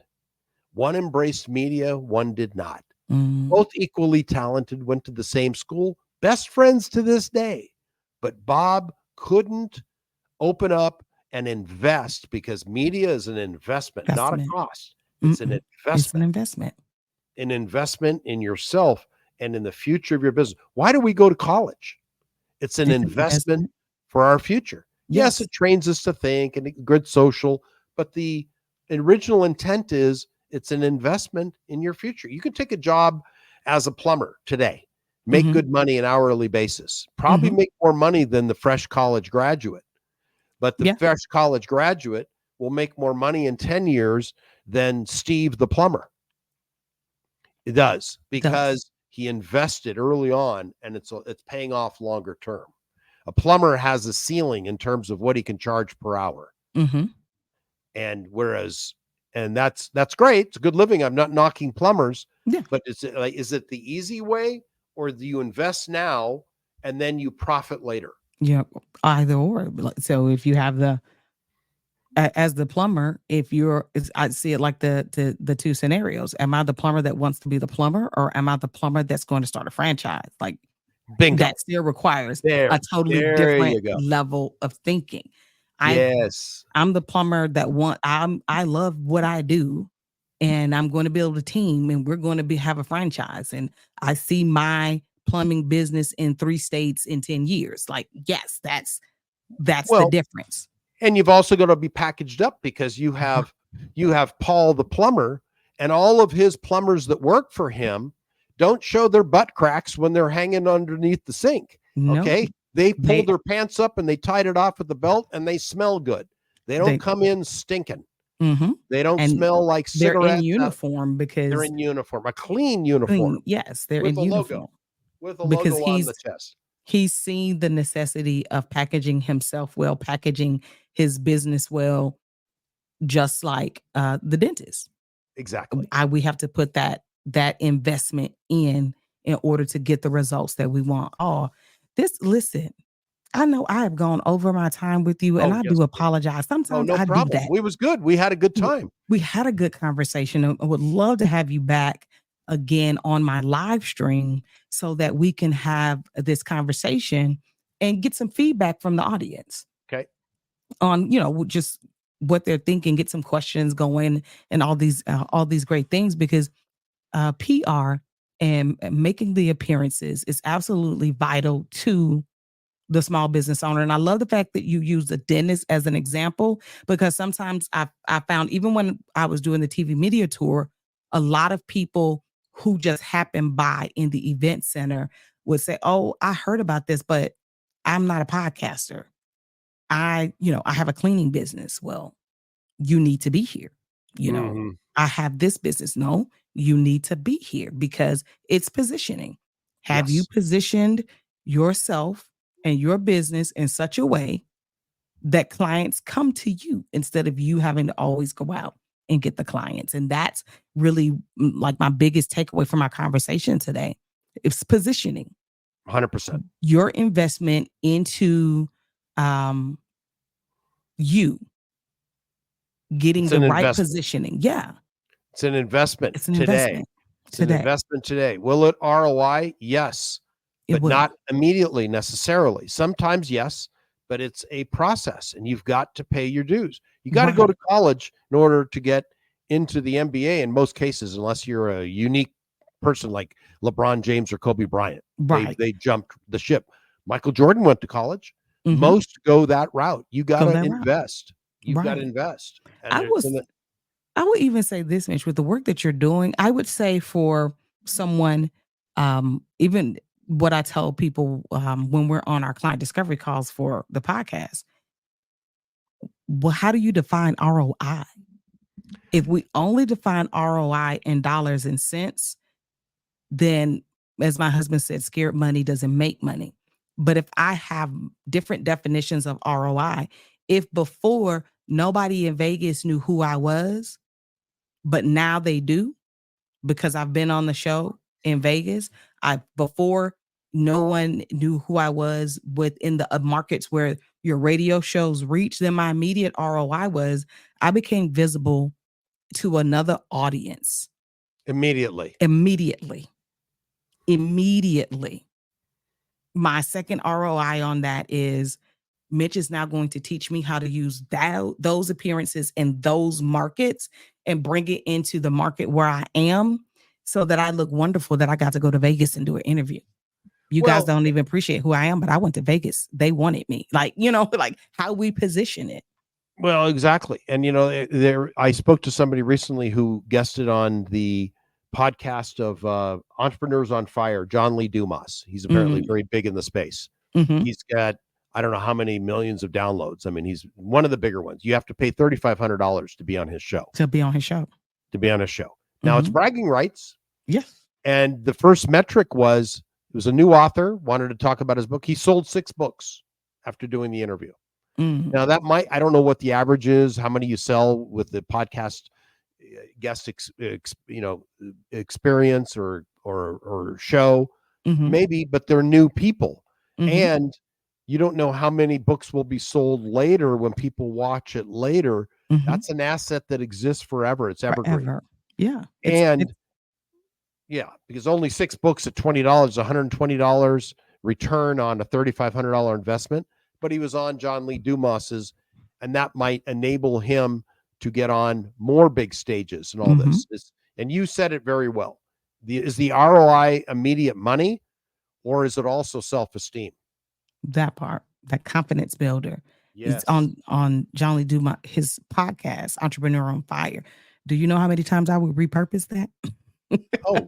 Speaker 3: One embraced media, one did not.
Speaker 2: Mm.
Speaker 3: Both equally talented, went to the same school, best friends to this day. But Bob couldn't open up and invest because media is an investment. Not a cost. It's an investment.
Speaker 2: It's an investment.
Speaker 3: An investment in yourself and in the future of your business. Why do we go to college? It's an investment for our future. Yes, it trains us to think and good social, but the original intent is it's an investment in your future. You can take a job as a plumber today, make good money an hourly basis, probably make more money than the fresh college graduate. But the fresh college graduate will make more money in 10 years than Steve the plumber. It does because he invested early on and it's paying off longer term. A plumber has a ceiling in terms of what he can charge per hour.
Speaker 2: Mm-hmm.
Speaker 3: And that's great. It's a good living. I'm not knocking plumbers, but is it the easy way or do you invest now and then you profit later?
Speaker 2: Yeah, either or. So if you have as the plumber, I see it like the two scenarios. Am I the plumber that wants to be the plumber, or am I the plumber that's going to start a franchise? Like,
Speaker 3: bingo.
Speaker 2: That still requires a totally different level of thinking. I'm the plumber that I love what I do, and I'm going to build a team, and we're going to have a franchise, and I see my plumbing business in 3 states in 10 years. Like, yes, that's the difference.
Speaker 3: And you've also got to be packaged up because you have Paul the plumber, and all of his plumbers that work for him don't show their butt cracks when they're hanging underneath the sink.
Speaker 2: No.
Speaker 3: Okay. They pulled their pants up and they tied it off with the belt and they smell good. They don't come in stinking.
Speaker 2: Mm-hmm.
Speaker 3: They don't smell like cigarettes.
Speaker 2: They're in uniform because
Speaker 3: they're in uniform, a clean uniform.
Speaker 2: Yes, they're in uniform.
Speaker 3: With a logo on the chest.
Speaker 2: He's seen the necessity of packaging himself well, packaging his business well, just like the dentist.
Speaker 3: Exactly.
Speaker 2: We have to put that investment in order to get the results that we want. Listen, I know I have gone over my time with you, and I do apologize. Sometimes I do that.
Speaker 3: It was good. We had a good time.
Speaker 2: We had a good conversation. I would love to have you back again on my live stream so that we can have this conversation and get some feedback from the audience.
Speaker 3: Okay.
Speaker 2: On, just what they're thinking, get some questions going and all these great things, because PR and making the appearances is absolutely vital to the small business owner. And I love the fact that you use the dentist as an example, because sometimes I found, even when I was doing the TV media tour, a lot of people who just happened by in the event center would say, "Oh, I heard about this, but I'm not a podcaster. I have a cleaning business." Well, you need to be here.
Speaker 3: Mhm.
Speaker 2: I have this business. No, you need to be here because it's positioning. Have you
Speaker 3: Yes.
Speaker 2: positioned yourself and your business in such a way that clients come to you instead of you having to always go out and get the clients? And that's really like my biggest takeaway from our conversation today. It's positioning
Speaker 3: 100%.
Speaker 2: your investment into um, you getting
Speaker 3: It's
Speaker 2: the
Speaker 3: an
Speaker 2: right
Speaker 3: investment.
Speaker 2: positioning. Yeah,
Speaker 3: It's an investment
Speaker 2: it's an
Speaker 3: today.
Speaker 2: investment
Speaker 3: It's an
Speaker 2: today.
Speaker 3: investment today. Will it ROI? Yes,
Speaker 2: It
Speaker 3: but
Speaker 2: will.
Speaker 3: not immediately necessarily. Sometimes yes, but it's a process and you've got to pay your dues. You got to go
Speaker 2: Right.
Speaker 3: to college in order to get into the NBA in most cases, unless you're a unique person like LeBron James or Kobe Bryant.
Speaker 2: Right.
Speaker 3: They jumped the ship. Michael Jordan went to college.
Speaker 2: Mhm.
Speaker 3: Most go that route. You got
Speaker 2: Go
Speaker 3: to
Speaker 2: that route.
Speaker 3: invest. You've got to
Speaker 2: Right.
Speaker 3: invest. And
Speaker 2: I
Speaker 3: it's
Speaker 2: was I would even say this, Mitch, with the work that you're doing, I would say for someone, even what I tell people when we're on our client discovery calls for the podcast, well, how do you define ROI? If we only define ROI in dollars and cents, then as my husband said, scared money doesn't make money. But if I have different definitions of ROI, if before nobody in Vegas knew who I was, but now they do because I've been on the show in Vegas. I before no one knew who I was within the markets where your radio shows reach, then my immediate ROI was I became visible to another audience
Speaker 3: immediately.
Speaker 2: immediately. Immediately. My second ROI on that is Mitch is now going to teach me how to use those appearances in those markets and bring it into the market where I am so that I look wonderful that I got to go to Vegas and do an interview. You guys
Speaker 3: Well,
Speaker 2: don't even appreciate who I am, but I went to Vegas. They wanted me. Like, like how we position it.
Speaker 3: Well, exactly. And there I spoke to somebody recently who guested on the podcast of Entrepreneurs on Fire, John Lee Dumas. He's apparently very big in the space.
Speaker 2: Mm-hmm.
Speaker 3: He's got I don't know how many millions of downloads. I mean, he's one of the bigger ones. You have to pay $3,500 to be on his show.
Speaker 2: To be on his show.
Speaker 3: Now it's bragging rights.
Speaker 2: Yes.
Speaker 3: And the first metric was it was a new author, wanted to talk about his book. He sold 6 books after doing the interview.
Speaker 2: Mm.
Speaker 3: Now I don't know what the average is, how many you sell with the podcast guest experience or show,
Speaker 2: Mm-hmm.
Speaker 3: maybe, but they're new people.
Speaker 2: Mm-hmm.
Speaker 3: And you don't know how many books will be sold later when people watch it later.
Speaker 2: Mm-hmm.
Speaker 3: That's an asset that exists forever. It's evergreen.
Speaker 2: Forever. Yeah.
Speaker 3: Yeah, because only 6 books at $20, $120 return on a $3,500 investment. But he was on John Lee Dumas's, and that might enable him to get on more big stages and all this. And you said it very well. Is the ROI immediate money, or is it also self-esteem?
Speaker 2: That part, that confidence builder.
Speaker 3: Yes.
Speaker 2: It's on John Lee Dumas, his podcast, Entrepreneur on Fire. Do you know how many times I would repurpose that?
Speaker 3: Oh,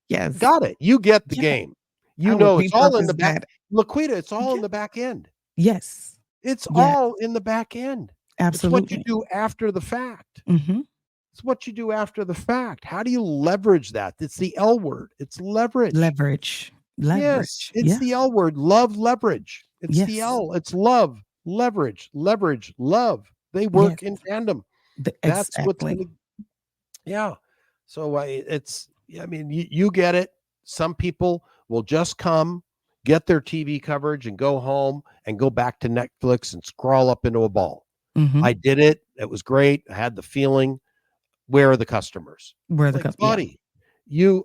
Speaker 2: yes.
Speaker 3: Got it. You get the game. It's all in the back. LaQuita, it's all in the back end.
Speaker 2: Yes.
Speaker 3: It's all in the back end.
Speaker 2: Absolutely.
Speaker 3: It's what you do after the fact.
Speaker 2: Mm-hmm.
Speaker 3: It's what you do after the fact. How do you leverage that? It's the L word. It's leverage.
Speaker 2: Leverage.
Speaker 3: Yes, it's the L word. Love, leverage. It's the L. It's love, leverage, love. They work in tandem. That's what's going to. Yeah. So you get it. Some people will just come, get their TV coverage and go home and go back to Netflix and scroll up into a ball.
Speaker 2: Mm-hmm.
Speaker 3: I did it. It was great. I had the feeling. Where are the customers?
Speaker 2: Where are the customers?
Speaker 3: Buddy,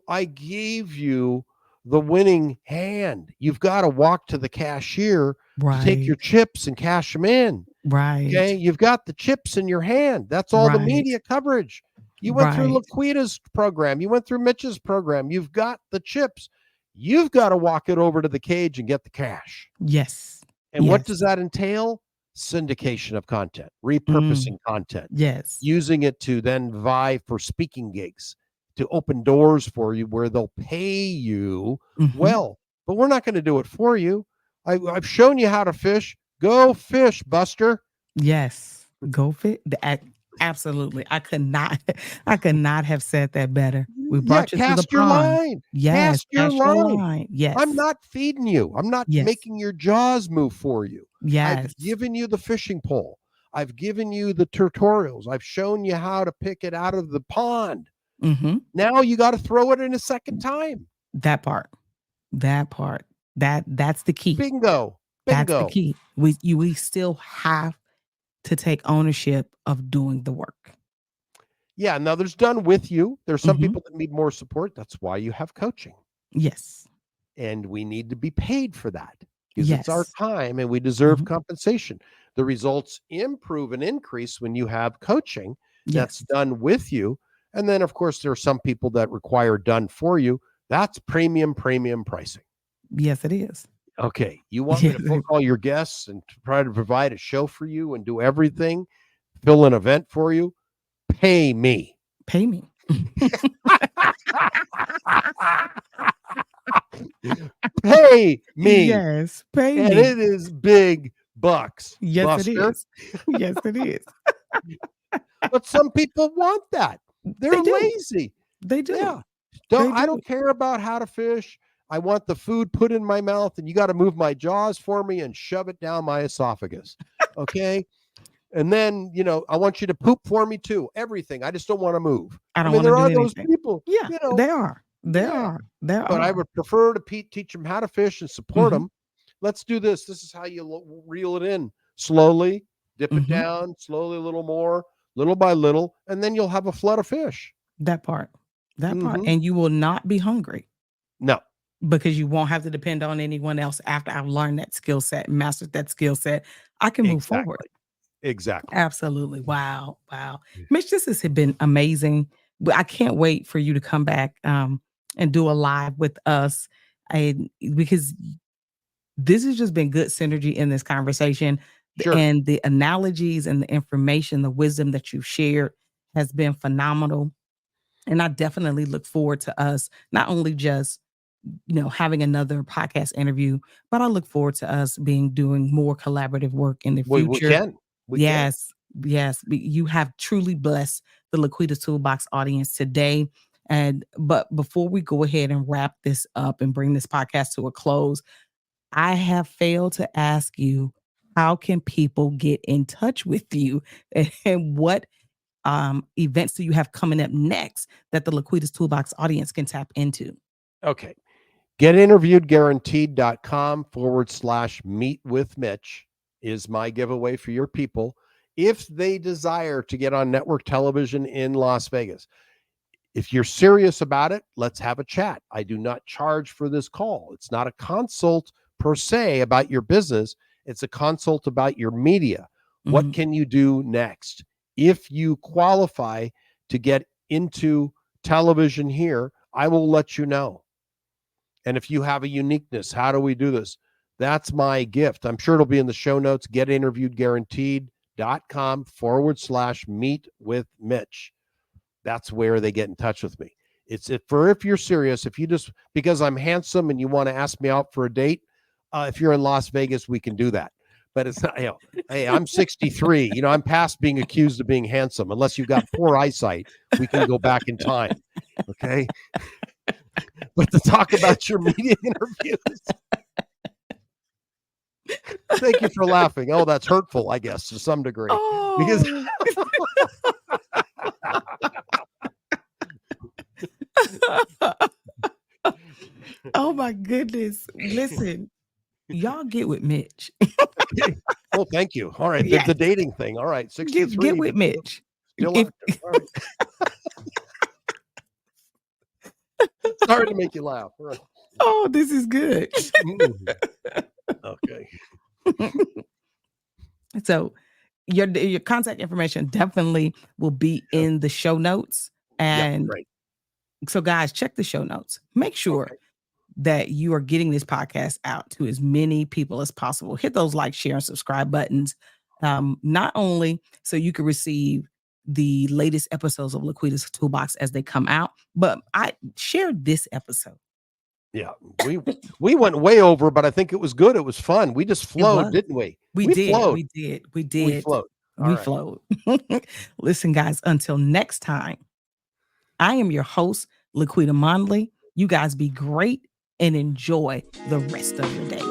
Speaker 3: I gave you the winning hand. You've got to walk to the cashier to take your chips and cash them in.
Speaker 2: Right.
Speaker 3: Okay. You've got the chips in your hand. That's all the media coverage. You went through
Speaker 2: Right.
Speaker 3: LaQuita's program. You went through Mitch's program. You've got the chips. You've got to walk it over to the cage and get the cash.
Speaker 2: Yes.
Speaker 3: And what
Speaker 2: Yes.
Speaker 3: does that entail? Syndication of content, repurposing content,
Speaker 2: Yes.
Speaker 3: using it to then vie for speaking gigs, to open doors for you where they'll pay you well. But we're not going to do it for you. I've shown you how to fish. Go fish, Buster.
Speaker 2: Yes. Go fit. Absolutely. I could not have said that better. We
Speaker 3: Yeah,
Speaker 2: brought you to the
Speaker 3: cast your
Speaker 2: pond.
Speaker 3: line.
Speaker 2: Yes.
Speaker 3: Cast your line.
Speaker 2: Yes.
Speaker 3: I'm not feeding you. I'm not
Speaker 2: Yes.
Speaker 3: making your jaws move for you.
Speaker 2: Yes.
Speaker 3: I've given you the fishing pole. I've given you the tutorials. I've shown you how to pick it out of the pond. Now you got to throw it in a second time.
Speaker 2: That part. That's the key.
Speaker 3: Bingo.
Speaker 2: That's the key. We still have to take ownership of doing the work.
Speaker 3: Yeah. Now there's done with you. There's some people that need more support. That's why you have coaching.
Speaker 2: Yes.
Speaker 3: And we need to be paid for that because it's our time and we deserve compensation. The results improve and increase when you have coaching that's done with you. And then, of course, there are some people that require done for you. That's premium pricing.
Speaker 2: Yes, it is.
Speaker 3: Okay. You want me to book all your guests and to try to provide a show for you and do everything, fill an event for you? Pay me.
Speaker 2: Pay me.
Speaker 3: Pay me.
Speaker 2: Yes, pay me.
Speaker 3: And it is big bucks.
Speaker 2: Yes,
Speaker 3: Buster.
Speaker 2: it is. Yes, it is.
Speaker 3: But some people want that. They're lazy.
Speaker 2: They do.
Speaker 3: Yeah.
Speaker 2: I
Speaker 3: don't care about how to fish. I want the food put in my mouth and you got to move my jaws for me and shove it down my esophagus. Okay. And then, I want you to poop for me too. Everything. I just don't want to move.
Speaker 2: I don't want to do anything.
Speaker 3: Those people.
Speaker 2: Yeah, there are.
Speaker 3: But I would prefer to teach them how to fish and support them. Let's do this. This is how you reel it in slowly, dip it down, slowly, a little more, little by little, and then you'll have a flood of fish.
Speaker 2: That part. And you will not be hungry.
Speaker 3: No.
Speaker 2: Because you won't have to depend on anyone else after I've learned that skill set, mastered that skill set. I can move forward.
Speaker 3: Exactly.
Speaker 2: Absolutely. Wow. Mitch, this has been amazing. I can't wait for you to come back and do a live with us. Because this has just been good synergy in this conversation. Sure. And the analogies and the information, the wisdom that you've shared has been phenomenal. And I definitely look forward to us not only just having another podcast interview, but I look forward to us doing more collaborative work in the future. We can. Yes. You have truly blessed the LaQuita's Toolbox audience today. But before we go ahead and wrap this up and bring this podcast to a close, I have failed to ask you, how can people get in touch with you and what events do you have coming up next that the LaQuita's Toolbox audience can tap into? Okay.
Speaker 3: GetInterviewedGuaranteed.com/meet with Mitch is my giveaway for your people if they desire to get on network television in Las Vegas. If you're serious about it, let's have a chat. I do not charge for this call. It's not a consult per se about your business. It's a consult about your media. What can you do next? If you qualify to get into television here, I will let you know. And if you have a uniqueness, how do we do this? That's my gift. I'm sure it'll be in the show notes. GetInterviewedGuaranteed.com/meet with Mitch. That's where they get in touch with me. It's for if you're serious, if you just, because I'm handsome and you want to ask me out for a date, if you're in Las Vegas, we can do that. But it's not, hey, I'm 63. I'm past being accused of being handsome. Unless you've got poor eyesight, we can go back in time. Okay. But to talk about your media interviews. Thank you for laughing. Oh, that's hurtful, I guess, to some degree. Because
Speaker 2: oh my goodness. Listen, y'all get with Mitch.
Speaker 3: Oh, thank you. All right. Yes. The dating thing. All right. 63.
Speaker 2: Get with Mitch.
Speaker 3: Still active. All right. Sorry to make you laugh. Right.
Speaker 2: Oh, this is good.
Speaker 3: Okay.
Speaker 2: So your contact information definitely will be in the show notes. And
Speaker 3: Right.
Speaker 2: so guys, check the show notes. Make sure that you are getting this podcast out to as many people as possible. Hit those like, share, and subscribe buttons. Not only so you can receive the latest episodes of LaQuita's Toolbox as they come out, but I shared this episode.
Speaker 3: Yeah, we went way over, but I think it was good. It was fun. We just flowed, didn't we?
Speaker 2: We did.
Speaker 3: We flowed.
Speaker 2: We flowed. Listen, guys, until next time, I am your host, LaQuita Monley. You guys be great and enjoy the rest of your day.